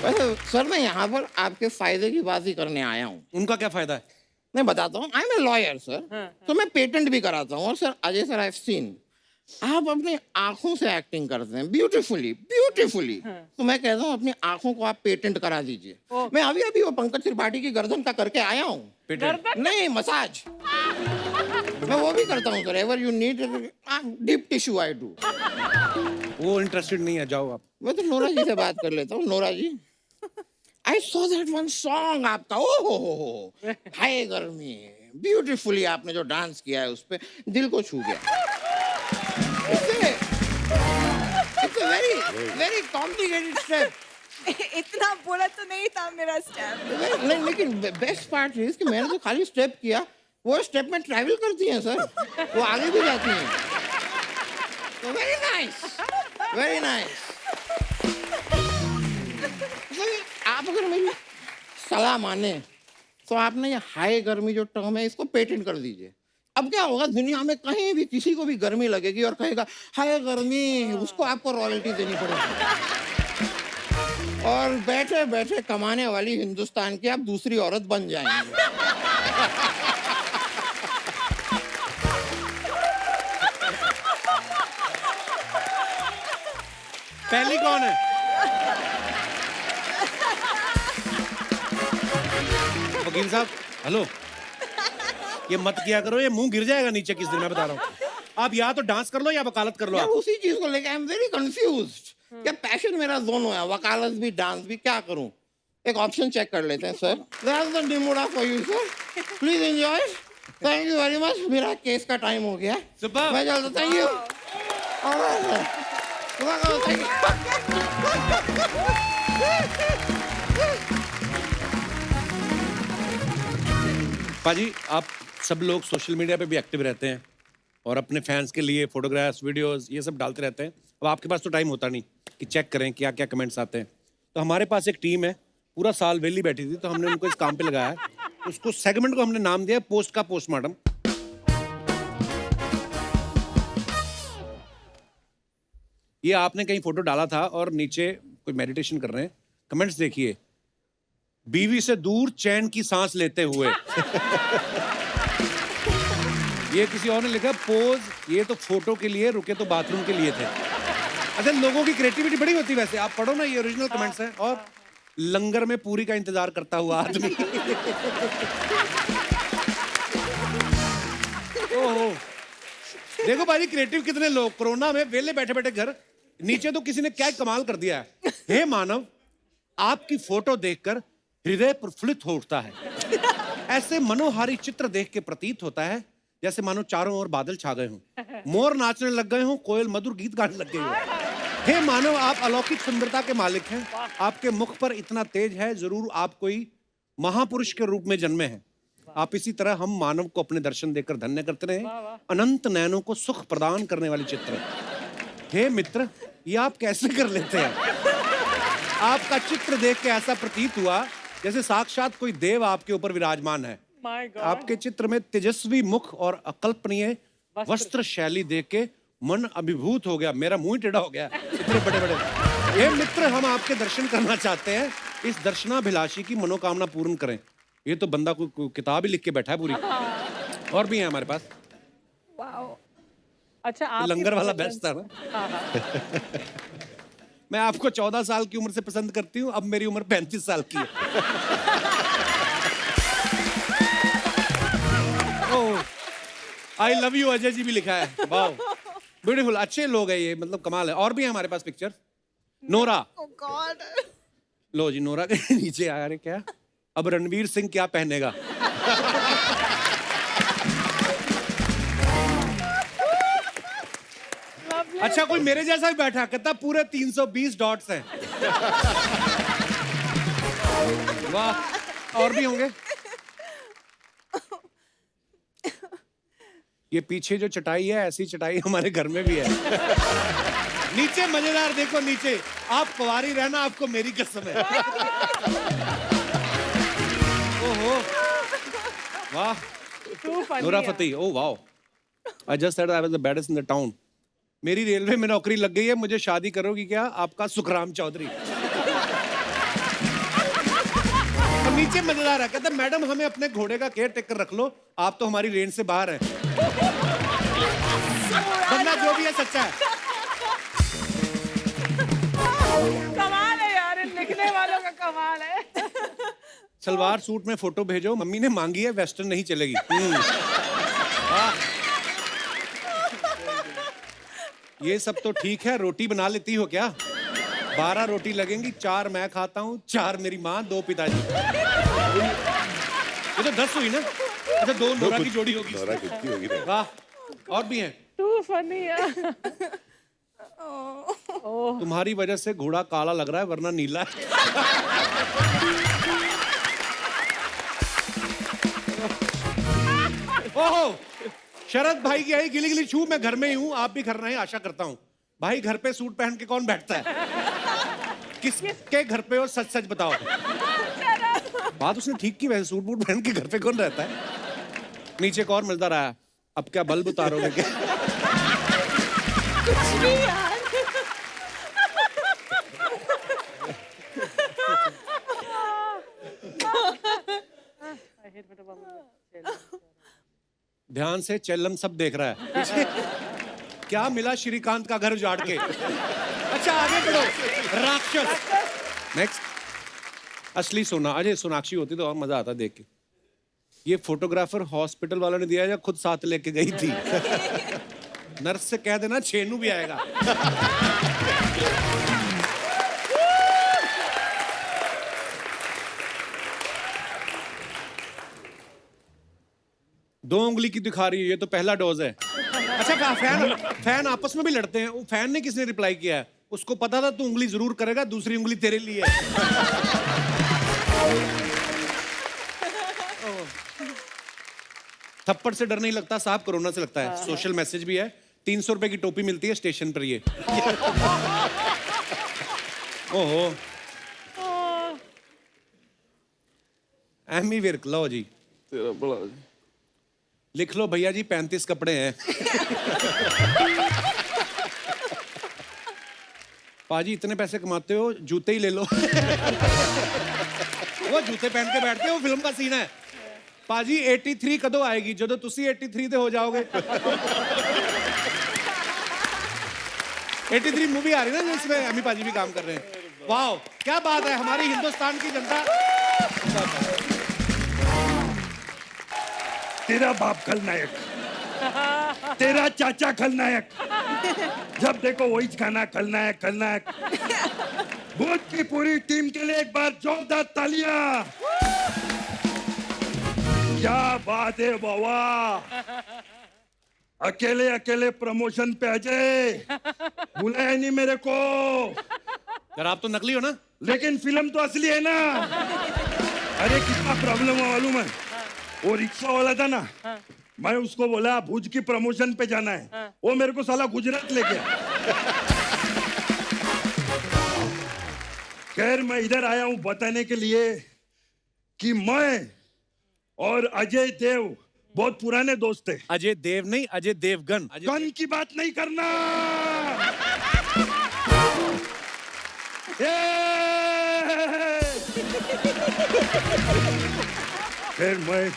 वैसे सर, मैं यहाँ पर आपके फायदे की बात ही करने आया हूँ। उनका क्या फायदा है? मैं बताता हूँ, I am a lawyer sir, तो मैं पेटेंट भी कराता हूँ। और sir Ajay sir, I have seen आप अपनी आंखों से एक्टिंग करते हैं ब्यूटीफुली ब्यूटीफुली। तो मैं कहता हूँ अपनी आंखों को आप पेटेंट करा दीजिए। मैं अभी अभी वो पंकज त्रिपाठी की गर्दन का करके आया हूँ। पेटेंट? नहीं, मसाज मैं वो भी करता हूँ sir. Ever you need deep tissue I do. वो इंटरेस्टेड नहीं है, जाओ आप। मैं तो नोरा जी से बात कर लेता हूँ। Nora ji, I saw that one song आपका, ओ हो हाय गर्मी, ब्यूटीफुली आपने जो डांस किया है उस पे दिल को छू गया। It's a very complicated step. इतना बोला तो नहीं था मेरा स्टेप। नहीं, लेकिन बेस्ट पार्ट इज कि मैंने तो खाली स्टेप किया, वो स्टेप में ट्रैवल करती हैं सर, वो आगे भी जाती हैं। तो वेरी नाइस, वेरी नाइस। आप अगर मेरी सलाह माने तो आपने ये हाई गर्मी जो टर्म है इसको पेटेंट कर दीजिए। अब क्या होगा, दुनिया में कहीं भी किसी को भी गर्मी लगेगी और कहेगा हाय गर्मी, उसको आपको रॉयल्टी देनी पड़ेगी। और बैठे बैठे कमाने वाली हिंदुस्तान की आप दूसरी औरत बन जाएंगे। पहली कौन है? वकील साहब हेलो, ये मत किया करो, ये मुंह गिर जाएगा नीचे किस दिन, मैं बता रहा हूँ। आप या तो डांस कर लो या वकालत कर लो। मैं आप उसी चीज को लेके आई एम वेरी कंफ्यूज्ड। क्या पैशन मेरा दोनों है, वकालत भी डांस भी, क्या करूं? एक ऑप्शन चेक कर लेते हैं सर। दैट्स द डिमोडा for you sir, please enjoy. Thank you very much. मेरा केस का टाइम हो गया, सुपर। मैं चलता। Thank you. Alright sir, thank पाजी, आप सब लोग सोशल मीडिया पे भी एक्टिव रहते हैं और अपने फैंस के लिए फोटोग्राफ्स, वीडियोस ये सब डालते रहते हैं। अब आपके पास तो टाइम होता नहीं कि चेक करें क्या क्या कमेंट्स आते हैं। तो हमारे पास एक टीम है, पूरा साल वेली बैठी थी, तो हमने उनको इस काम पे लगाया है। उसको सेगमेंट को हमने नाम दिया पोस्ट का पोस्टमार्टम। ये आपने कहीं फोटो डाला था और नीचे कोई मेडिटेशन कर रहे हैं, कमेंट्स देखिए। बीवी से दूर चैन की सांस लेते हुए। ये किसी और ने लिखा पोज, ये तो फोटो के लिए, रुके तो बाथरूम के लिए थे। अच्छा, लोगों की क्रिएटिविटी बड़ी होती है वैसे, आप पढ़ो ना, ये ओरिजिनल कमेंट्स हैं। और लंगर में पूरी का इंतजार करता हुआ आदमी। ओहो, देखो भाई क्रिएटिव कितने लोग, कोरोना में वेले बैठे बैठे घर। नीचे तो किसी ने क्या कमाल कर दिया है। हे मानव, आपकी फोटो देखकर हृदय प्रफुल्लित हो उठता है। ऐसे मनोहारी चित्र देख के प्रतीत होता है जैसे मानो चारों ओर बादल छा गए हों, मोर नाचने लग गए हों, कोयल मधुर गीत गाने लग गई हो। हे मानव, आप अलौकिक सुंदरता के मालिक हैं। आपके मुख पर इतना तेज है, जरूर आप कोई महापुरुष के रूप में जन्मे हैं। आप इसी तरह हम मानव को अपने दर्शन देकर धन्य करते रहे। अनंत नयनों को सुख प्रदान करने वाली चित्र। हे मित्र, ये आप कैसे कर लेते हैं? आपका चित्र देख के ऐसा प्रतीत हुआ जैसे साक्षात कोई देव आपके ऊपर विराजमान है। आपके चित्र में तेजस्वी मुख और अकल्पनीय वस्त्र शैली देख के मन अभिभूत हो गया। मेरा मुंह टेढ़ा हो गया, इतने बड़े बड़े। हे मित्र, हम आपके दर्शन करना चाहते हैं। इस दर्शनाभिलाषी की मनोकामना पूर्ण करें। ये तो बंदा कोई किताब ही लिख के बैठा है पूरी। और भी है हमारे पास। अच्छा, आप लंगर वाला बेस्ट था ना। मैं आपको 14 साल की उम्र से पसंद करती हूँ, अब मेरी उम्र 35 साल की है। I love you Ajay ji भी लिखा है। वाह, ब्यूटीफुल, अच्छे लोग हैं ये, मतलब कमाल है। और भी है हमारे पास पिक्चर। नोरा, लो जी, नोरा के नीचे आ रहे क्या, अब रणवीर सिंह क्या पहनेगा। अच्छा, कोई मेरे जैसा भी बैठा, कहता पूरे 320 डॉट्स हैं। वाह, और भी होंगे। ये पीछे जो चटाई है, ऐसी चटाई हमारे घर में भी है। नीचे मजेदार, देखो नीचे, आप कुंवारी रहना, आपको मेरी कसम है। ओहो, वाह, नूरा फतेही, ओह वाह। I just said I was the baddest in the town. मेरी रेलवे में नौकरी लग गई है, मुझे शादी करोगी क्या? आपका सुखराम चौधरी। और नीचे मजेदार है, कहता मैडम हमें अपने घोड़े का केयर टेकर रख लो, आप तो हमारी रेंज से बाहर हैं। बंदा जो भी है सच्चा है। कमाल है यार, इन लिखने वालों का कमाल है। सलवार सूट में फोटो भेजो, मम्मी ने मांगी है, वेस्टर्न नहीं चलेगी। ये सब तो ठीक है, रोटी बना लेती हो क्या? 12 रोटी लगेंगी, 4 मैं खाता हूँ, 4 मेरी माँ, 2 पिताजी। ये तो 10 हुई ना? अच्छा, 2 नोरा की जोड़ी होगी। नोरा कितनी होगी ना? वाह, और भी हैं। टू फनी है। तुम्हारी वजह से घोड़ा काला लग रहा है, वरना नीला है। ओहो, शरद भाई की आई गिली गिली छू। मैं घर में ही हूँ, आप भी घर रहे हैं आशा करता हूँ। भाई घर पे सूट पहन के कौन बैठता है? किसके घर पे हो, सच सच बताओ। बात उसने ठीक की, वैसे सूट बूट पहन के घर पे कौन रहता है? नीचे एक और मिलता रहा है, अब क्या बल्ब उतारोगे क्या? कुछ भी यार। ध्यान से, चेल्लम सब देख रहा है पीछे। क्या मिला श्रीकांत का घर उजाड़ के? अच्छा आगे बढ़ो, राक्षस। नेक्स्ट, असली सोना। अजय सोनाक्षी होती तो और मजा आता देख के। ये फोटोग्राफर हॉस्पिटल वालों ने दिया या खुद साथ लेके गई थी? नर्स से कह देना छेनू भी आएगा। दो उंगली की दिखा रही है, ये तो पहला डोज है। अच्छा फैन आपस में भी लड़ते हैं। वो फैन ने किसने रिप्लाई किया है? उसको पता था तू उंगली जरूर करेगा, दूसरी उंगली तेरे लिए है। थप्पड़ से डर नहीं लगता साहब, कोरोना से लगता है। सोशल मैसेज भी है, 300 रुपए की टोपी मिलती है स्टेशन पर। ये ओहो, एमी विर्क, लो जी तेरा बड़ा लिख लो भैया जी, 35 कपड़े हैं। पाजी इतने पैसे कमाते हो, जूते ही ले लो। वो जूते पहन के बैठते हो, फिल्म का सीन है। पाजी 83 कदों आएगी, जो तुसी 83 ते हो जाओगे। 83 मूवी आ रही है ना जिसमें अमी पाजी भी काम कर रहे हैं। वाह क्या बात है, हमारी हिंदुस्तान की जनता। तेरा बाप खलनायक, तेरा चाचा खलनायक, जब देखो वही खाना खलनायक खलनायक। भूत की पूरी टीम के लिए एक बार जोरदार तालियां। क्या बात है बाबा, अकेले अकेले प्रमोशन पे अजय, बुलाया नहीं मेरे को। यार आप तो नकली हो ना। लेकिन फिल्म तो असली है ना। अरे कितना प्रॉब्लम हुआ मालूम है? वो रिक्शा वाला था ना, मैं उसको बोला भुज की प्रमोशन पे जाना है, वो मेरे को साला गुजरात ले गया। खैर मैं इधर आया हूं बताने के लिए कि मैं और अजय देव बहुत पुराने दोस्त थे। अजय देव नहीं, अजय देवगन। गन की बात नहीं करना। खैर मैं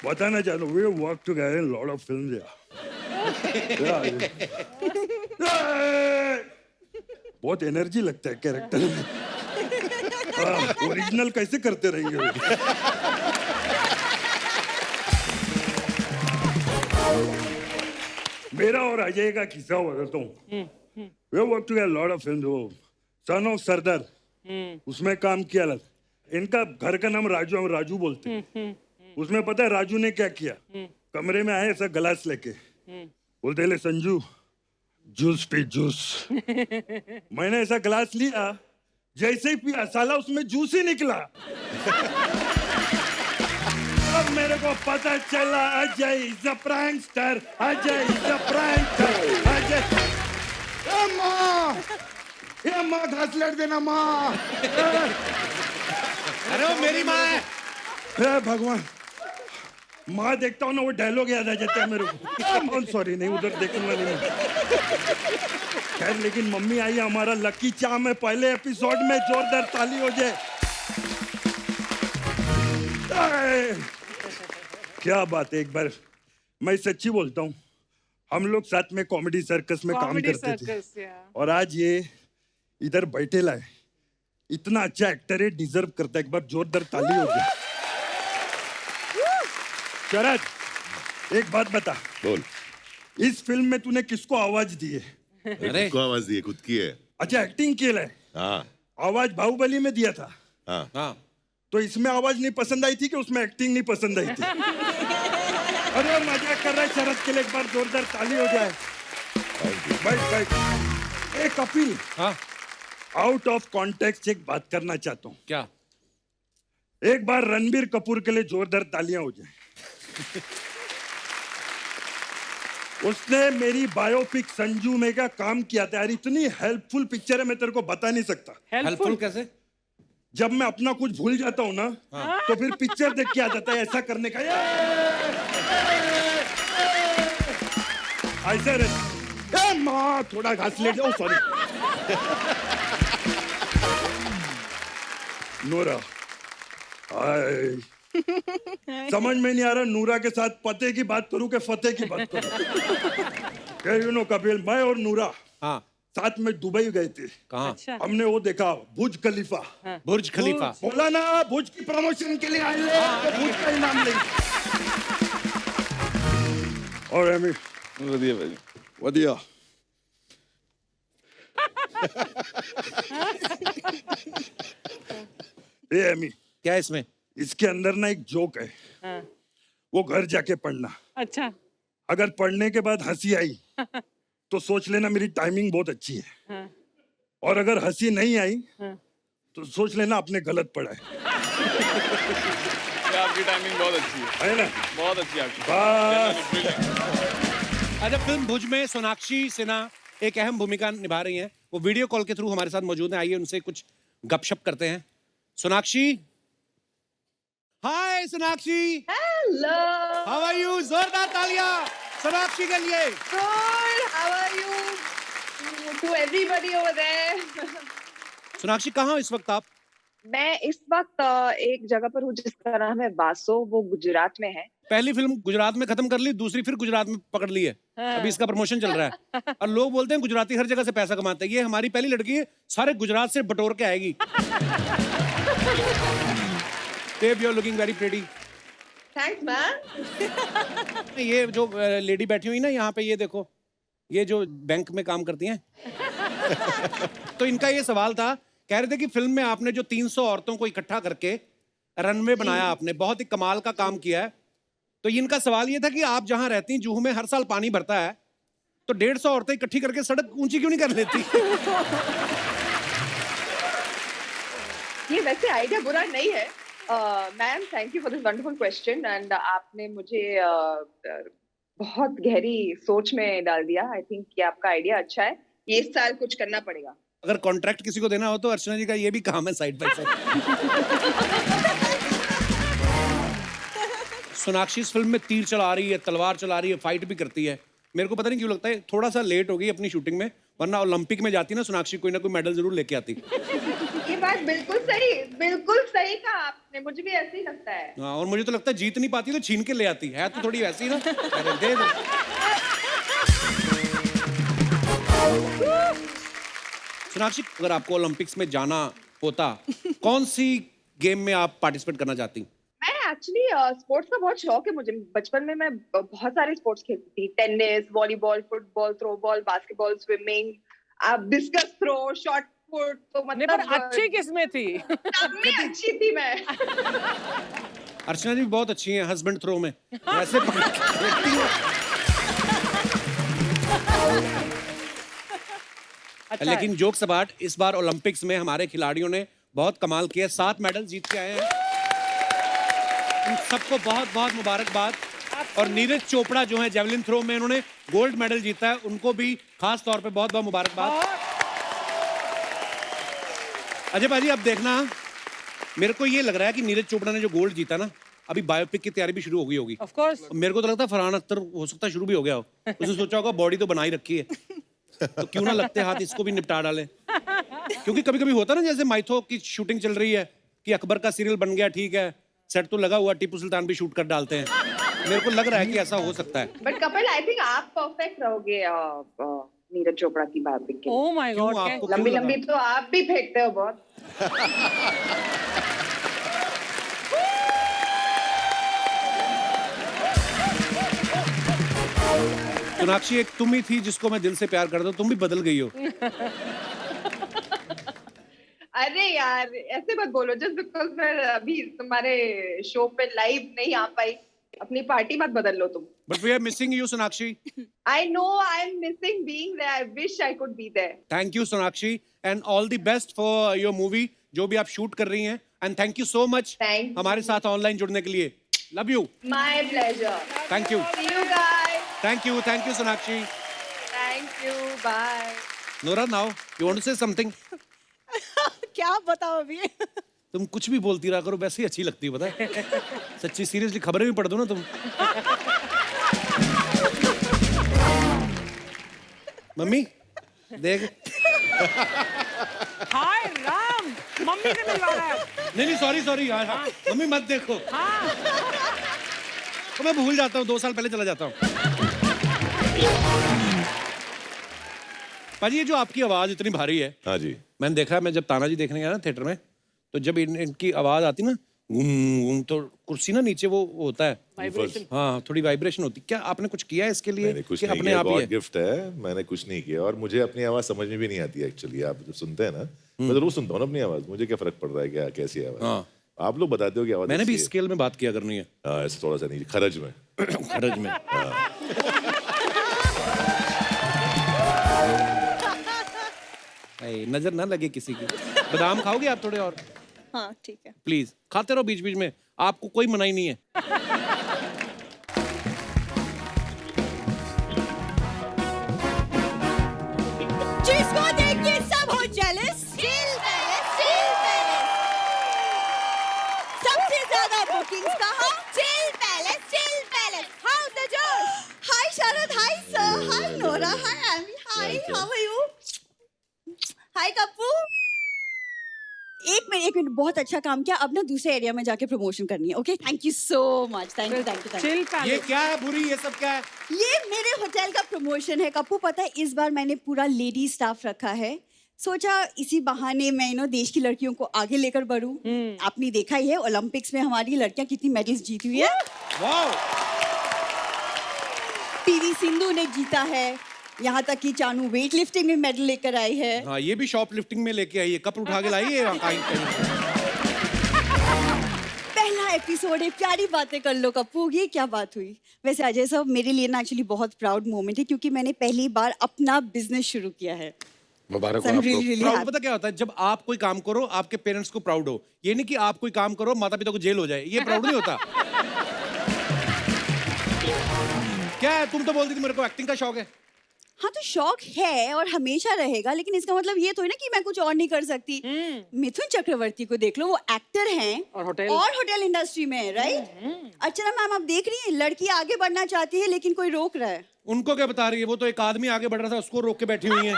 बताना चाहता हूँ, we work together in a lot of films, yeah. बहुत एनर्जी लगता है कैरेक्टर में। ओरिजिनल कैसे करते रहेंगे वो? मेरा और अजय का किस्सा बताता हूँ। We work together a lot of films. वो सन ऑफ सरदार, उसमें काम किया था। इनका घर का नाम राजू, हम राजू बोलते हैं। उसमें पता है राजू ने क्या किया? कमरे में आए ऐसा गिलास लेके, बोलते ले संजू जूस पी जूस। मैंने ऐसा गिलास लिया, जैसे ही पिया साला उसमें जूस ही निकला। अब मेरे को पता चला Ajay is a prankster, Ajay is a prankster, Ajay. ये माँ घास लड़ देना माँ। अरे वो मेरी माँ है। हे भगवान, माँ देखता हूँ ना वो डायलॉग याद आ जाता है मेरे को। सॉरी नहीं, उधर देखूंगा नहीं। खैर लेकिन मम्मी आई हमारा लकी चार्म में पहले एपिसोड में, जोरदार ताली हो जाए। क्या बात है, एक बार मैं सच्ची बोलता हूँ, हम लोग साथ में कॉमेडी सर्कस में काम करते थे, और आज ये इधर बैठे लाए। इतना अच्छा एक्टर है, डिजर्व करता है। एक बार जोरदार ताली हो जाए। शरद एक बात बता, बोल। इस फिल्म में तूने किसको आवाज दी है? अरे खुद को आवाज दी है, खुद की है। अच्छा एक्टिंग केलं है। हाँ आवाज बाहुबली में दिया था, हाँ हाँ, तो इसमें आवाज नहीं पसंद आई थी कि उसमें एक्टिंग नहीं पसंद आई थी? अरे मजाक कर रहा है शरद के लिए, एक बार जोरदार ताली हो जाए। बैठ बैठ। ए कपिल, हाँ आउट ऑफ कॉन्टेक्स्ट एक बात करना चाहता हूँ। क्या? एक बार रणबीर कपूर के लिए जोरदार तालियां हो जाए। उसने मेरी बायोपिक संजू में क्या काम किया था यार, इतनी हेल्पफुल पिक्चर है, मैं तेरे को बता नहीं सकता। हेल्पफुल कैसे? जब मैं अपना कुछ भूल जाता हूँ ना, तो फिर पिक्चर देख के आ जाता है ऐसा करने का। ऐसा रे माँ, थोड़ा घास ले जाओ, सॉरी। नूरा, हाय। समझ में नहीं आ रहा नूरा के साथ पते की बात करूं कि फतेह की बात करूं। यू नो कपिल, मैं और नूरा हाँ, साथ में दुबई गए थे। कहाँ? अच्छा। हमने वो देखा बुर्ज खलीफा। बुर्ज खलीफा। बोला ना बुर्ज की प्रमोशन के लिए आए हैं, तो बुर्ज का इनाम लेंगे। और एमी वधिया भाई। वधिया। ए एमी, क्या है इसमें? इसके अंदर ना एक जोक है, हाँ, वो घर जाके पढ़ना। अच्छा। अगर पढ़ने के बाद हंसी आई तो सोच लेना मेरी टाइमिंग बहुत अच्छी है, हाँ, और अगर हंसी नहीं आई हाँ। तो सोच लेना आपने गलत पढ़ा है। आपकी टाइमिंग बहुत अच्छी है ना? बहुत अच्छी है आपकी। बस अच्छा, फिल्म भुज में सोनाक्षी सिन्हा एक अहम भूमिका निभा रही हैं। वो वीडियो कॉल के थ्रू हमारे साथ मौजूद हैं। आइए उनसे कुछ गपशप करते हैं। Sonakshi, hi Sonakshi. Hello. How are you? जोरदार तालियां सोनाक्षी के लिए। Good. How are you? To everybody over there. Sonakshi, कहाँ हो इस वक्त आप? मैं इस वक्त एक जगह पर हूँ जिसका नाम है वासो, वो गुजरात में है। पहली फिल्म गुजरात में खत्म कर ली, दूसरी फिर गुजरात में पकड़ ली है। अभी इसका प्रमोशन चल रहा है और लोग बोलते हैं गुजराती हर जगह से पैसा कमाते हैं। ये हमारी पहली लड़की है, सारे गुजरात से बटोर के आएगी। Babe, you're looking very pretty. Thanks, man. ये जो लेडी बैठी हुई ना यहाँ पे, ये देखो, ये जो बैंक में काम करती हैं। तो इनका ये सवाल था, कह रहे थे कि फिल्म में आपने जो 300 औरतों को इकट्ठा करके रनवे बनाया, आपने बहुत ही कमाल का काम किया है। तो इनका सवाल ये था कि आप जहाँ रहती हैं जूहू में हर साल पानी भरता है, तो 150 औरतें इकट्ठी करके सड़क ऊंची क्यों नहीं कर लेती? ये वैसे आइडिया बुरा नहीं है। Ma'am, thank you for this wonderful question, and आपने मुझे बहुत गहरी सोच में डाल दिया। आई थिंक ये आपका आइडिया अच्छा है, ये इस साल कुछ करना पड़ेगा। अगर कॉन्ट्रैक्ट किसी को देना हो तो अर्चना जी का ये भी काम है साइड बाय साइड। सोनाक्षी इस फिल्म में तीर चला रही है, तलवार चला रही है, फाइट भी करती है। मेरे को पता नहीं क्यों लगता है थोड़ा सा लेट हो गई अपनी शूटिंग में, वरना ओलंपिक में जाती ना सोनाक्षी, कोई ना कोई मेडल जरूर लेके आती। ये बात बिल्कुल सही कहा आपने, मुझे भी ऐसे ही लगता है। हाँ, और मुझे तो लगता है जीत नहीं पाती तो छीन के ले आती है, तो थोड़ी वैसी ना। अरे दे दे। सोनाक्षी, अगर आपको ओलंपिक्स में जाना होता, कौन सी गेम में आप पार्टिसिपेट करना चाहती? मैं एक्चुअली स्पोर्ट्स का बहुत शौक है मुझे। बचपन में मैं बहुत सारे स्पोर्ट्स खेलती थी, tennis, volleyball, football, throw ball, basketball, swimming, discus throw, shot put. तो नहीं, पर मतलब अच्छी किसमें थी? सब में अच्छी थी मैं। अर्चना जी भी बहुत अच्छी हैं हस्बैंड थ्रो में, ऐसे पकड़ के फेंकती हैं। अच्छा, लेकिन जोक्स अपार्ट, इस बार ओलंपिक्स में हमारे खिलाड़ियों ने बहुत कमाल किया, 7 मेडल जीत के आए हैं। इन सबको बहुत बहुत मुबारकबाद। और नीरज चोपड़ा जो है जेवलिन थ्रो में, उन्होंने गोल्ड मेडल जीता है, उनको भी खास तौर पे बहुत बहुत मुबारकबाद। अजय भाजी, अब देखना, मेरे को ये लग रहा है कि नीरज चोपड़ा ने जो गोल्ड जीता ना, अभी बायोपिक की तैयारी भी शुरू हो गई होगी। Of course. मेरे को तो लगता है फरहान अख्तर हो सकता है शुरू भी हो गया हो। उसने सोचा होगा बॉडी तो बनाई रखी है, तो क्यों ना लगते हाथ इसको भी निपटा डाले। क्योंकि कभी कभी होता ना, जैसे माइथो की शूटिंग चल रही है कि अकबर का सीरियल बन गया, ठीक है, सेट तो लगा हुआ, टीपू सुल्तान भी शूट कर डालते हैं। मेरे को लग रहा है कि ऐसा हो सकता है। बट कपिल, आई थिंक आप परफेक्ट रहोगे नीरज चोपड़ा की बात के। ओह माय क्यों गॉड, आपको लंबी क्यों लगा? लंबी तो आप भी फेंकते हो बहुत। सोनाक्षी, एक तुम ही थी जिसको मैं दिल से प्यार करता हूँ, तुम भी बदल गई हो। अरे यार, ऐसे मत बोलो। जस्ट बिकॉज मैं अभी तुम्हारे शो पे लाइव नहीं आ पाई, अपनी पार्टी मत बदल लो तुम। But we are missing you Sonakshi. I know I am missing being there. I wish I could be there. Thank you Sonakshi, and all the best for your movie जो भी आप शूट कर रही हैं, and thank you so much Thank you. हमारे साथ online जुड़ने के लिए। Love you. My pleasure. Thank you. See you guys. Thank you, Sonakshi. Thank you. Bye. Nora, now you want to say something? क्या बताओ अभी? तुम कुछ भी बोलती रहा करो, वैसे ही अच्छी लगती है, पता है? सच्ची सीरियसली खबरें भी पढ़ दो ना तुम। मम्मी देख। हाय राम, मम्मी से मिलवा रहा है। नहीं सॉरी यार। हाँ। मम्मी मत देखो। हाँ। तो मैं भूल जाता हूँ, 2 साल पहले चला जाता हूँ। पाजी, ये जो आपकी आवाज इतनी भारी है। हाँ जी। मैंने देखा, मैं जब तानाजी देखने गया ना थिएटर में, तो जब इनकी आवाज आती ना गूं, तो कुर्सी ना नीचे वो होता है वाइब्रेशन। हाँ, थोड़ी वाइब्रेशन होती। क्या आपने कुछ किया है इसके लिए? मैंने कुछ कि नहीं अपने किया, आप ही गॉड है? गिफ्ट है। मैंने कुछ नहीं किया और मुझे अपनी आवाज समझ में भी नहीं आती है एक्चुअली। आप जब सुनते हैं ना, मैं जरूर सुनता हूँ ना अपनी आवाज, मुझे क्या फर्क पड़ रहा है क्या कैसी आवाज। हाँ। आप लोग बताते हो कि आवाज मैंने भी ऐसी है। स्केल में बात किया करनी है। हाँ, ऐसे थोड़ा सा नहीं, खरज में। खरज में। नजर ना लगे किसी की। बादाम खाओगे आप थोड़े और? हाँ ठीक है। प्लीज खाते रहो बीच बीच में, आपको कोई मनाही नहीं है। जिसको देख के सब हो जेलस। Chill palace. सबसे ज्यादा बुकिंग्स कहाँ? Chill palace. हाउ द जोश? Hi Sharad, hi sir, hi Nora, hi Ammy, hi how are you? Hi Kappu. एक मिनट, बहुत अच्छा काम किया। अब ना दूसरे एरिया में जाके प्रमोशन करनी है। Okay, thank you so much. Thank you. Chill ये पैलेस। क्या है बुरी, ये सब क्या है? ये मेरे होटल का प्रमोशन है कप्पू। पता है, इस बार मैंने पूरा लेडी स्टाफ रखा है। सोचा इसी बहाने मैं देश की लड़कियों को आगे लेकर बढ़ूं। आपने देखा ही है ओलंपिक्स में हमारी लड़कियां कितनी मेडल्स जीती हुई है। वाओ। पीवी सिंधु ने जीता है, यहाँ तक कि चानू वेट लिफ्टिंग में मेडल लेकर आई है। हाँ, ये भी शॉप लिफ्टिंग में लेके आई है, कप उठा के लाई है कहीं। पहला एपिसोड है, प्यारी बातें कर लो कप्पू। ये क्या बात हुई? वैसे अजय साहब, मेरे लिए ना एक्चुअली बहुत प्राउड मोमेंट है, क्योंकि मैंने पहली बार अपना बिजनेस शुरू किया है। मुबारक So हो I'm आपको। really, really proud happy. पता क्या होता है? जब आप कोई काम करो, आपके पेरेंट्स को प्राउड हो। ये नहीं कि आप कोई काम करो, माता पिता को जेल हो जाए, ये प्राउड नहीं होता। क्या है, तुम तो बोलती थी मेरे को एक्टिंग का शौक है। हाँ तो शौक है और हमेशा रहेगा, लेकिन इसका मतलब ये तो है ना कि मैं कुछ और नहीं कर सकती। मिथुन चक्रवर्ती को देख लो, वो एक्टर हैं और होटल इंडस्ट्री में है, राइट? अर्चना मैम, आप देख रही हैं, लड़की आगे बढ़ना चाहती है लेकिन कोई रोक रहा है। उनको क्या बता रही है? वो तो एक आदमी आगे बढ़ रहा था, उसको रोक के बैठी हुई है।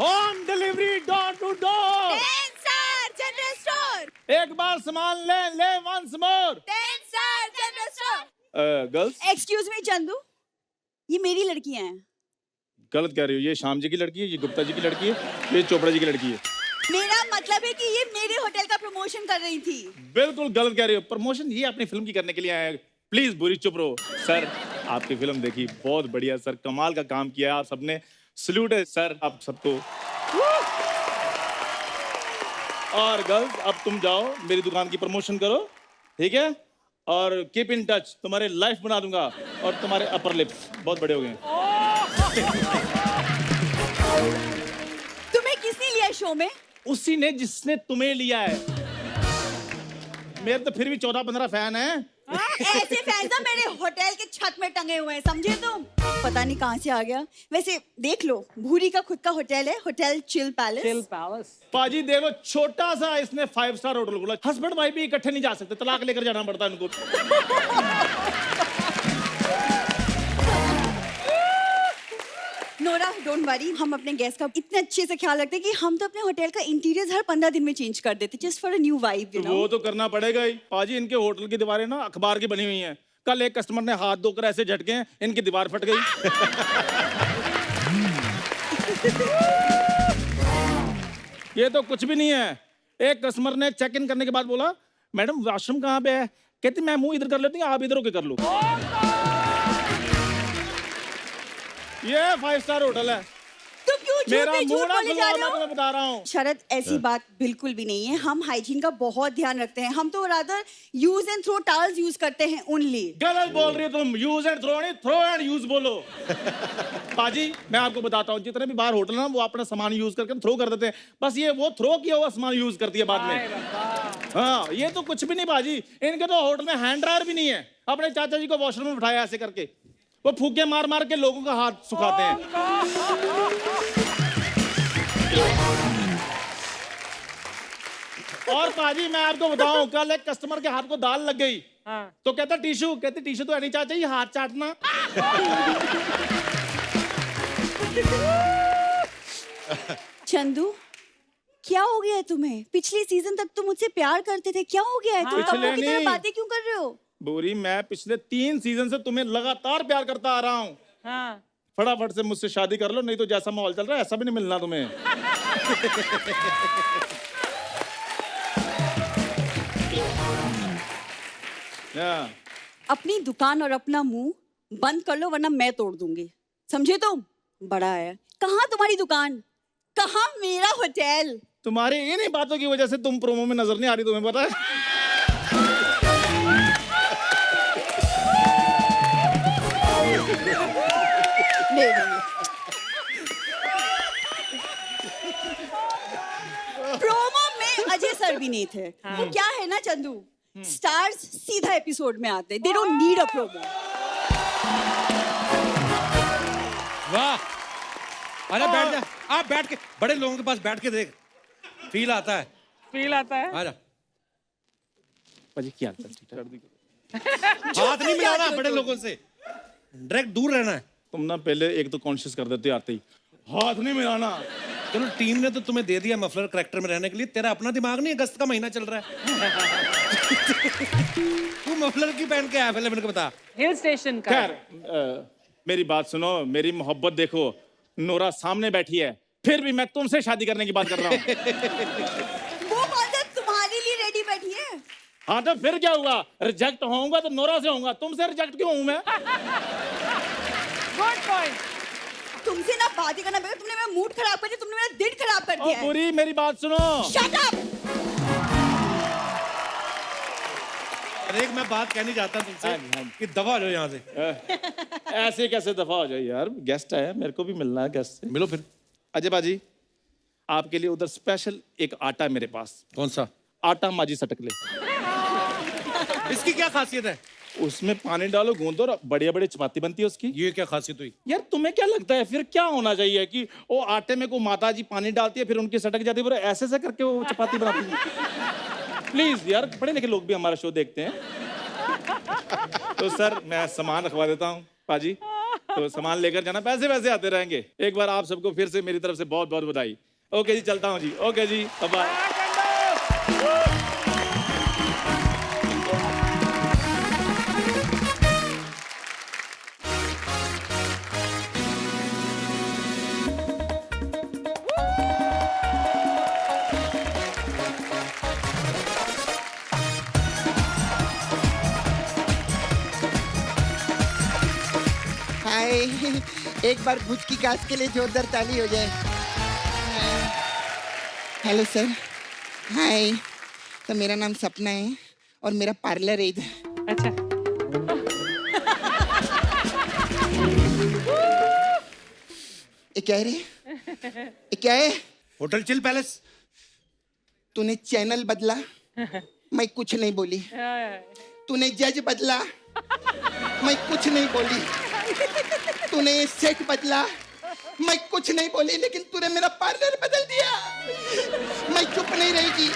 Home delivery door to door. General store. एक बार सामान ले once more. General store. Girls, excuse me Chandu, ये मेरी लड़कियां हैं। गलत कह रही हो। ये श्याम जी की लड़की है, ये गुप्ता जी की लड़की है, ये चोपड़ा जी की लड़की है। मेरा मतलब है कि ये मेरे होटल का प्रमोशन कर रही थी। बिल्कुल गलत कह रही हो। प्रमोशन ये अपनी फिल्म की करने के लिए आया है। प्लीज बुरी चुप रहो। सर, आपकी फिल्म देखी, बहुत बढ़िया सर, कमाल का काम किया आप सबने। सल्यूट है सर आप सबको। और गर्ल्स, अब तुम जाओ मेरी दुकान की प्रमोशन करो, ठीक है? और कीप इन टच, तुम्हारे लाइफ बना दूंगा और तुम्हारे अपर लिप्स बहुत बड़े हो गए। तुम्हें किसने लिया शो में? उसी ने जिसने तुम्हें लिया है। मेरे तो फिर भी 14-15 फैन हैं। ऐसे फैंस ना मेरे होटल के छत में टंगे हुए हैं, समझे तुम? पता नहीं कहाँ से आ गया। वैसे देख लो, भूरी का खुद का होटल है, होटल चिल पैलेस। पाजी देखो, छोटा सा इसने 5 स्टार होटल खोला। हस्बैंड वाइफ भी इकट्ठे नहीं जा सकते, तलाक लेकर जाना पड़ता है उनको। नोरा, डोंट वरी, हम अपने गेस्ट का इतने अच्छे से ख्याल रखते हैं कि हम तो अपने होटल का इंटीरियर हर 15 दिन में चेंज कर देते, just for a new vibe, you know. वो तो करना पड़ेगा ही। पाजी, इनके होटल की दीवारें ना अखबार की बनी हुई हैं। कल एक कस्टमर ने हाथ धोकर ऐसे झटके हैं, इनकी दीवार फट गई। ये तो कुछ भी नहीं है। एक कस्टमर ने चेक इन करने के बाद बोला, मैडम वॉशरूम कहाँ पे है? कहती मैं मुंह इधर कर लेती हूँ, आप इधर होके कर लो। ये 5 स्टार होटल है। तुम क्यों झूठ मेरा पे झूठ मूड बोले जा रहे मैं हो? तुम्हें बता रहा हूँ। शरद, ऐसी बात बिल्कुल भी नहीं है। हम हाइजीन का बहुत ध्यान रखते हैं। हम तो rather use and throw towels use करते हैं ओनली। गलत बोल रही हो तुम। यूज एंड थ्रो नहीं, थ्रो एंड यूज बोलो। पाजी मैं आपको बताता हूँ, जितने भी बाहर होटल ना वो अपना सामान यूज करके थ्रो कर देते हैं। बस ये वो थ्रो किया हुआ सामान यूज करती है बाद में। हाँ, ये तो कुछ भी नहीं बाजी। इनके तो होटल में हैंड ड्रायर भी नहीं है। अपने चाचा जी को वॉशरूम में बिठाया ऐसे करके, वो फूके मार मार के लोगों का हाथ सुखाते हैं। और पाजी मैं आपको बताऊं, कल एक कस्टमर के हाथ को दाल लग गई। तो कहता टिश्यू, कहते टिश्यू तो नहीं चाचा जी, हाथ चाटना। चंदू, क्या हो गया है तुम्हें? पिछले सीजन तक तुम मुझसे प्यार करते थे, क्या हो गया है? तुम कब्बों की तरह बातें क्यों कर रहे हो? बोरी, मैं पिछले 3 सीजन से तुम्हें लगातार प्यार करता आ रहा हूँ। फटाफट से मुझसे शादी कर लो, नहीं तो जैसा माहौल चल रहा है ऐसा भी नहीं मिलना तुम्हें। अपनी दुकान और अपना मुंह बंद कर लो, वरना मैं तोड़ दूंगी, समझे तुम? बड़ा है। कहाँ तुम्हारी दुकान, कहाँ मेरा होटल? तुम्हारी इन्हीं बातों की वजह से तुम प्रोमो में नजर नहीं आ रही, तुम्हें पता है? प्रोमो में अजय सर भी नहीं थे। वो क्या है ना चंदू, स्टार्स सीधा एपिसोड में आते, they don't need a promo. वाह, अरे बैठ जा, आप बैठ के, बड़े लोगों के पास बैठ के देख, फील आता है। फील आता है। आजा। पाजी क्या हाल चाल? हाथ नहीं मिलाना बड़े लोगों से, डायरेक्ट दूर रहना है। तुम ना पहले एक तो कॉन्शियस कर देते आते ही, हाथ नहीं मिलाना। चलो टीम ने तो तुम्हें दे दिया मफलर करैक्टर में रहने के लिए, तेरा अपना दिमाग नहीं, अगस्त का महीना चल रहा है। तू मफलर की पहन के आया पहले मेरे को बता। हिल स्टेशन का। खैर, मेरी बात सुनो, मेरी मोहब्बत देखो। नोरा सामने बैठी है, फिर भी मैं तुमसे शादी करने की बात कर रहा हूँ। वो बात तुम्हारे लिए रेडी बैठी है। हाँ तो फिर क्या हुआ? रिजेक्ट होऊंगा तो नोरा से होऊंगा, तुमसे रिजेक्ट क्यों हूं मैं? Good point. तुमसे ना बात ही करना बेटा, तुमने मेरा मूड खराब कर दिया, तुमने मेरा दिन खराब कर दिया है। बुरी, मेरी बात सुनो। Shut up. अरे एक मैं बात कहनी चाहता हूं तुमसे कि दफा हो जाओ यहाँ से। ऐसे कैसे दफा हो जाए यार, गेस्ट है, मेरे को भी मिलना है गेस्ट से। मिलो फिर। अजय बाजी, आपके लिए उधर स्पेशल एक आटा है मेरे पास। कौन सा आटा? माजी सटक ले। इसकी क्या खासियत है? उसमें पानी डालो, गूंदो और बढ़िया बढ़िया चपाती बनती है उसकी। ये क्या खासियत हुई? यार तुम्हें क्या लगता है फिर क्या होना चाहिए कि वो आटे में को माता जी पानी डालती है, फिर उनकी सटक जाती है, फिर ऐसे ऐसे करके वो चपाती बनाती है? प्लीज यार, पढ़े लिखे लोग भी हमारा शो देखते हैं। तो सर मैं सामान रखवा देता हूँ पाजी, तो सामान लेकर जाना, पैसे वैसे आते रहेंगे। एक बार आप सबको फिर से मेरी तरफ से बहुत बहुत बधाई। ओके जी, चलता हूँ जी। ओके जी, बाय। हाय, एक बार भुज की कास्ट के लिए जोरदार ताली हो जाए। Hello sir. हाय, तो मेरा नाम सपना है और मेरा पार्लर है इधर। अच्छा। ये क्या है रे? ये क्या है? Hotel chill palace. तूने चैनल बदला, मैं कुछ नहीं बोली। तूने जज बदला, मैं कुछ नहीं बोली। तूने सेट बदला, मैं कुछ नहीं बोली, लेकिन तूने मेरा पार्लर बदल दिया। मैं चुप नहीं रहेगी,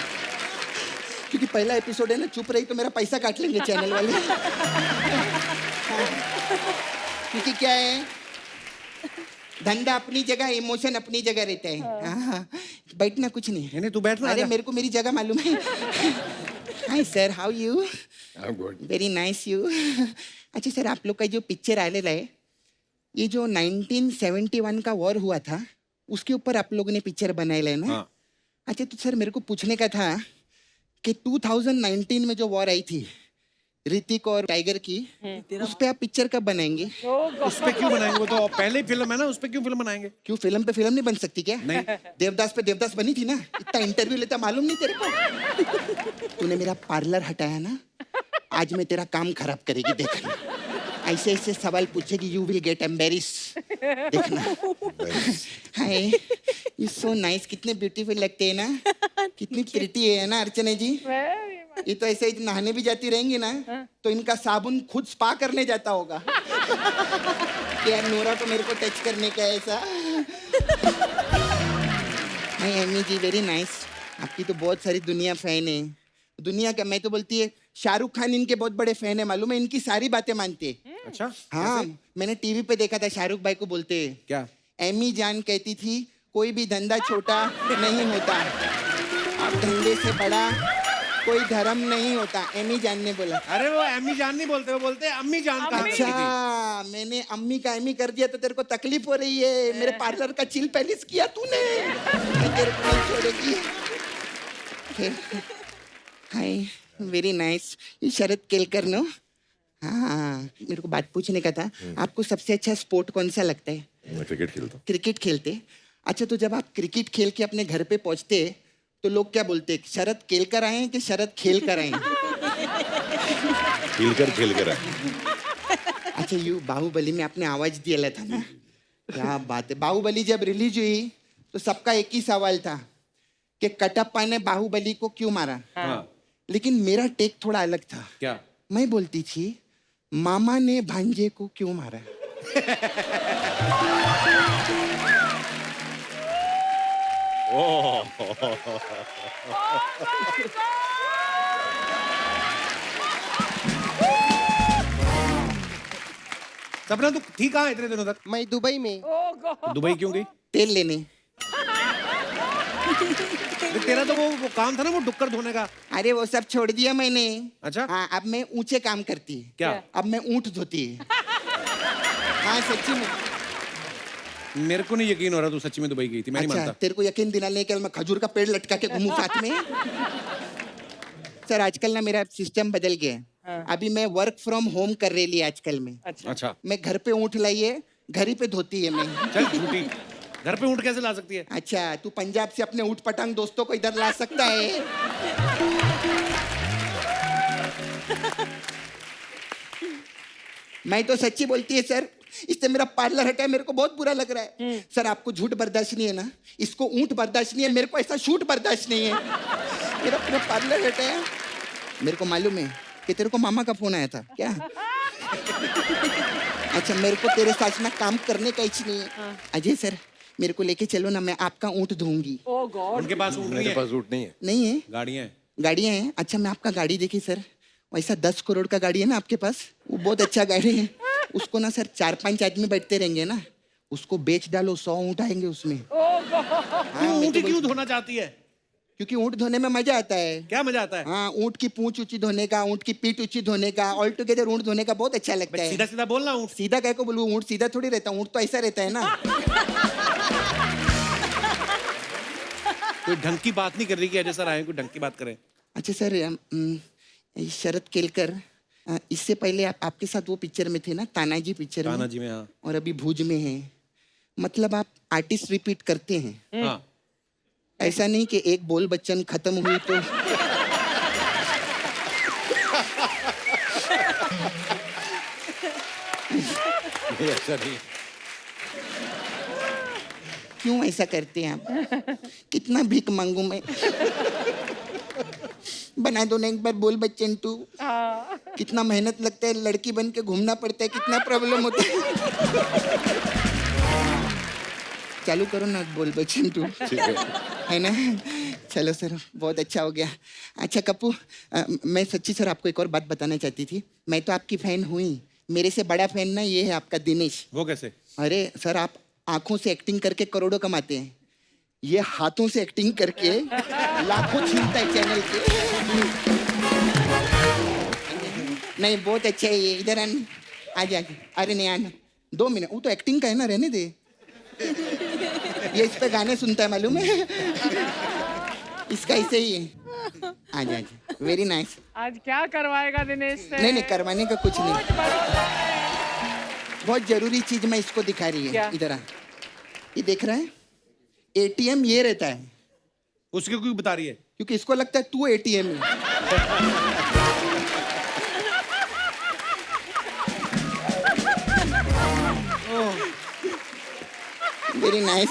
क्योंकि पहला एपिसोड है ना, चुप रही तो मेरा पैसा काट लेंगे चैनल वाले। क्योंकि क्या है, धंधा अपनी जगह, इमोशन अपनी जगह रहता है। हाँ, बैठना कुछ नहीं। नहीं तू बैठना। अरे मेरे को मेरी जगह मालूम है। Hi sir, how you? I am good. Very nice you. अच्छा सर, आप लोग का जो पिक्चर आलेला है, ये जो 1971 का वॉर हुआ था, उसके ऊपर आप लोगों ने पिक्चर बनाया है ना? हाँ। अच्छा तो सर मेरे को पूछने का था कि 2019 में जो वॉर आई थी, ऋतिक और टाइगर की, उस पे आप पिक्चर कब बनाएंगे? उस पे क्यों बनाएंगे? वो तो पहले फिल्म है ना, उस पे क्यों फिल्म बनाएंगे? क्यों फिल्म पे फिल्म नहीं बन सकती क्या? नहीं। देवदास पे देवदास बनी थी ना, इतना इंटरव्यू लेता मालूम नहीं तेरे को? तूने मेरा पार्लर हटाया ना, आज मैं तेरा काम खराब करेगी देखना। ऐसे ऐसे सवाल पूछेगी, यू विल गेट एम्बेरिस, देखना। हाय, यू सो नाइस, कितने ब्यूटीफुल लगते हैं ना, कितनी प्रिटी है ना अर्चना जी। ये तो ऐसे ही नहाने भी जाती रहेंगी ना, तो इनका साबुन खुद स्पा करने जाता होगा। यार नोरा को मेरे को टच करने का ऐसा। हाय एमी जी, वेरी नाइस। आपकी तो बहुत सारी दुनिया फैन है। दुनिया का, मैं तो बोलती है शाहरुख खान इनके बहुत बड़े फैन है, मालूम है, इनकी सारी बातें मानते हैं। अच्छा, हाँ, मैंने टीवी पे देखा था, शाहरुख भाई को बोलते हैं क्या? एमी जान कहती थी कोई भी धंधा छोटा नहीं होता और धंधे से बड़ा कोई धर्म नहीं होता। एमी जान ने बोला। अरे वो अम्मी जान नहीं बोलते, वो बोलते हैं अम्मी जान का। अच्छा, मैंने अम्मी का एमी कर दिया तो तेरे को तकलीफ हो रही है। मेरे पार्लर का चिल पैलेस किया तूने, मैं तेरे को नहीं छोड़ेगी। हाय, वेरी नाइस। ये शरद केलकर नो? हाँ, मेरे को बात पूछने का था, आपको सबसे अच्छा स्पोर्ट कौन सा लगता है? मैं क्रिकेट खेलता हूँ। क्रिकेट खेलते? अच्छा, तो जब आप क्रिकेट खेल के अपने घर पे पहुंचते तो लोग क्या बोलते हैं, शरद खेल कर आए हैं कि शरद खेल कर आए हैं? खेल कर अच्छा, यू बाहुबली में आपने आवाज दिया था ना, क्या बात है। बाहुबली जब रिलीज हुई तो सबका एक ही सवाल था कि कटप्पा ने बाहुबली को क्यों मारा। हाँ। लेकिन मेरा टेक थोड़ा अलग था। क्या? मैं बोलती थी मामा ने भांजे को क्यों मारा। सपना तू थी कहाँ इतने दिनों तक? मैं दुबई में। दुबई क्यों गई? तेल लेने। तेरा तो वो काम था ना, वो डुक्कर धोने का। अरे वो सब छोड़ दिया मैंने। अच्छा? हाँ, अब मैं ऊंचे काम करती है। क्या? अब मैं ऊंट धोती है। हाँ, सच्ची में। मेरे को नहीं यकीन हो रहा तू सच्ची में दुबई गई थी। मैं नहीं अच्छा, मानता। तेरे को यकीन दिलाने के लिए मैं खजूर का पेड़ लटका के घूमूं साथ में? सर, आजकल ना मेरा सिस्टम बदल गया है। अभी मैं वर्क फ्रॉम होम कर रही है आजकल में। अच्छा, मैं घर पे ऊँट लाइए, घर ही पे धोती है मैं। चल झूठी, घर पे ऊँट कैसे ला सकती है? अच्छा, तू पंजाब से अपने ऊँट पटांग दोस्तों को इधर ला सकता है? मैं तो सच्ची बोलती है सर, इससे मेरा पार्लर हटा है, मेरे को बहुत बुरा लग रहा है। सर, आपको झूठ बर्दाश्त नहीं है ना, इसको ऊँट बर्दाश्त नहीं है, मेरे को ऐसा शूट बर्दाश्त नहीं है। मेरा पूरा पार्लर हटा है। मेरे को मालूम है कि तेरे को मामा का फोन आया था क्या? अच्छा, मेरे को तेरे साथ ना काम करने का इच्छा नहीं है। अजय सर, मेरे को लेके चलो ना, मैं आपका ऊँट धोऊंगी। उनके पास ऊँट नहीं मेरे है? पास ऊँट नहीं है। नहीं है? गाड़ियाँ हैं। गाड़ियाँ हैं? अच्छा, मैं आपका गाड़ी देखी सर, वैसा 10 करोड़ का गाड़ी है ना आपके पास, वो बहुत अच्छा गाड़ी है। उसको ना सर 4-5 आदमी बैठते रहेंगे ना, उसको बेच डालो, 100 ऊँट आएंगे उसमें। तू ऊँट ही क्यों धोना चाहती है? क्योंकि ऊँट धोने में मजा आता है। क्या मजा आता है? हाँ, ऊँट की पूंछ ऊंची धोने का, ऊँट की पीठ ऊंची धोने का, ऑल टुगेदर ऊँट धोने का बहुत अच्छा लगता है। सीधा सीधा बोलना ऊँट। सीधा कह को बोलूं? ऊँट सीधा थोड़ी रहता, ऊँट तो ऐसा रहता है ना। कोई ढंग की बात नहीं कर रही कि अजय सर आए, कोई ढंग की बात करें। अच्छा सर, शरद केलकर, इससे पहले आपके साथ वो पिक्चर में थे ना, तानाजी पिक्चर में। तानाजी में, हाँ। और अभी भूज में है। मतलब आप आर्टिस्ट रिपीट करते हैं? हाँ। ऐसा नहीं कि एक बोल बच्चन खत्म हुई तो ऐसा नहीं। क्यों ऐसा करते हैं आप? कितना भीख मांगू मैं? बना दो ना एक बार बोल बच्चन टू। कितना मेहनत लगता है, लड़की बन के घूमना पड़ता है, कितना प्रॉब्लम होता है। चालू करो ना बोल बच्चन टू, है ना? चलो सर, बहुत अच्छा हो गया। अच्छा कप्पू, मैं सच्ची सर आपको एक और बात बताना चाहती थी। मैं तो आपकी फैन हुई, मेरे से बड़ा फैन ना ये है आपका दिनेश। वो कैसे? अरे सर, आप आंखों से एक्टिंग करके करोड़ों कमाते हैं, ये हाथों से एक्टिंग करके लाखों छीनता है चैनल के। नहीं, बहुत अच्छा है ये। इधर आना, आ जा। अरे नहीं, आना 2 मिनट। वो तो एक्टिंग का है ना, रहने दे। ये इस पे गाने सुनता है मालूम है, इसका ऐसे ही है। आ जा। Very nice. आज क्या करवाएगा दिनेश से? नहीं नहीं, करवाने का कुछ नहीं, कुछ भरोसा नहीं। बहुत जरूरी चीज मैं इसको दिखा रही क्या? है। इधर आ, ये देख रहा है, एटीएम ये रहता है, उसके क्यों बता रही है? क्योंकि इसको लगता है तू एटीएम है। Very nice.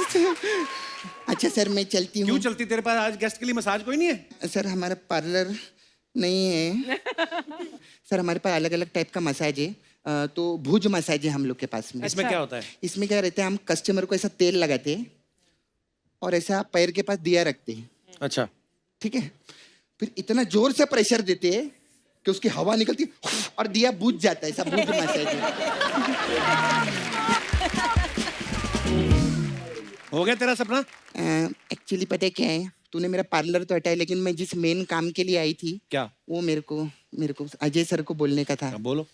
अच्छा सर, मैं चलती क्यों हूँ। चलती? तेरे पास आज गेस्ट के लिए मसाज कोई नहीं है? सर हमारा पार्लर नहीं है। सर हमारे पास अलग अलग टाइप का मसाज है। तो भुज मसाज है हम लोग के पास में। इसमें क्या होता है? इसमें क्या रहता है, हम कस्टमर को ऐसा तेल लगाते हैं और ऐसा पैर के पास दिया रखते हैं, अच्छा। ठीक है, फिर इतना जोर से प्रेशर देते हैं कि उसकी हवा निकलती है और दिया बुझ जाता है। ऐसा भुज मसाज है। हो गया तेरा सपना? एक्चुअली पता है क्या है, तूने मेरा पार्लर तो हटाया, लेकिन मैं जिस मेन काम के लिए आई थी, क्या? वो मेरे को अजय सर को बोलने का था। अब बोलो।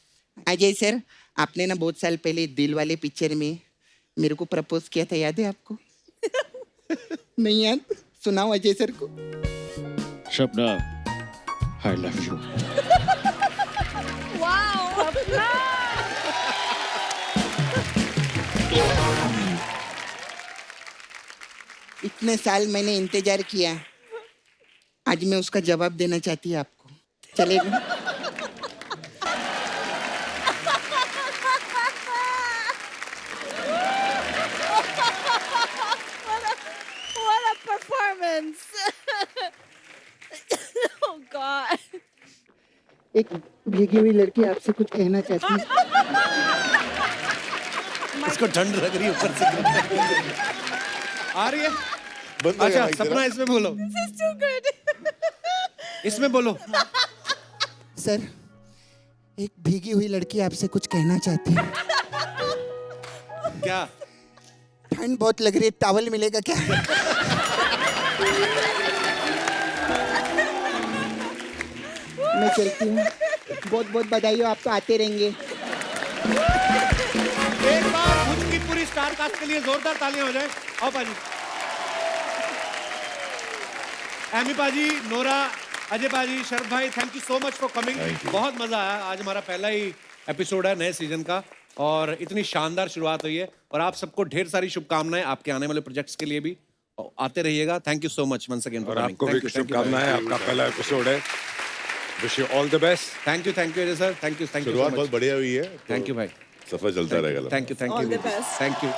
अजय सर, आपने ना बहुत साल पहले दिल वाले पिक्चर में मेरे को प्रपोज किया था, याद है आपको? नहीं याद? सुनाओ अजय सर को। Shabana, I love you. इतने साल मैंने इंतजार किया, आज मैं उसका जवाब देना चाहती हूँ आपको, चलेगा? What a performance! Oh God! एक भीगी हुई लड़की आपसे कुछ कहना चाहती है। इसको ठंड लग रही है ऊपर से। आ रही है? बंद हो गया अच्छा, माइक सपना तेरा। इसमें बोलो। This is too good. इसमें बोलो। सर, एक भीगी हुई लड़की आपसे कुछ कहना चाहती है। क्या? ठंड बहुत लग रही है, टॉवल मिलेगा क्या? मैं चलती हूँ, बहुत बहुत बधाई हो, आप तो आते रहेंगे। एक बार भुज की पूरी स्टार कास्ट के लिए जोरदार तालियां हो जाए। आओ पाजी। एमी पाजी, नोरा, अजय पाजी, शरद भाई, thank you so much for coming. Thank you. बहुत मजा आया। आज हमारा पहला ही एपिसोड है नए सीजन का और इतनी शानदार शुरुआत हुई है और आप सबको ढेर सारी शुभकामनाएं आपके आने वाले प्रोजेक्ट्स के लिए भी। और आते रहिएगा। Thank you so much once again और आपको भी शुभकामनाएं, आपका पहला एपिसोड है। Wish you all the best. Thank you Ajay sir. Thank you शुरुआत बहुत बढ़िया हुई है, थैंक यू भाई। सफर चलता रहेगा। Thank you All the best. Thank you.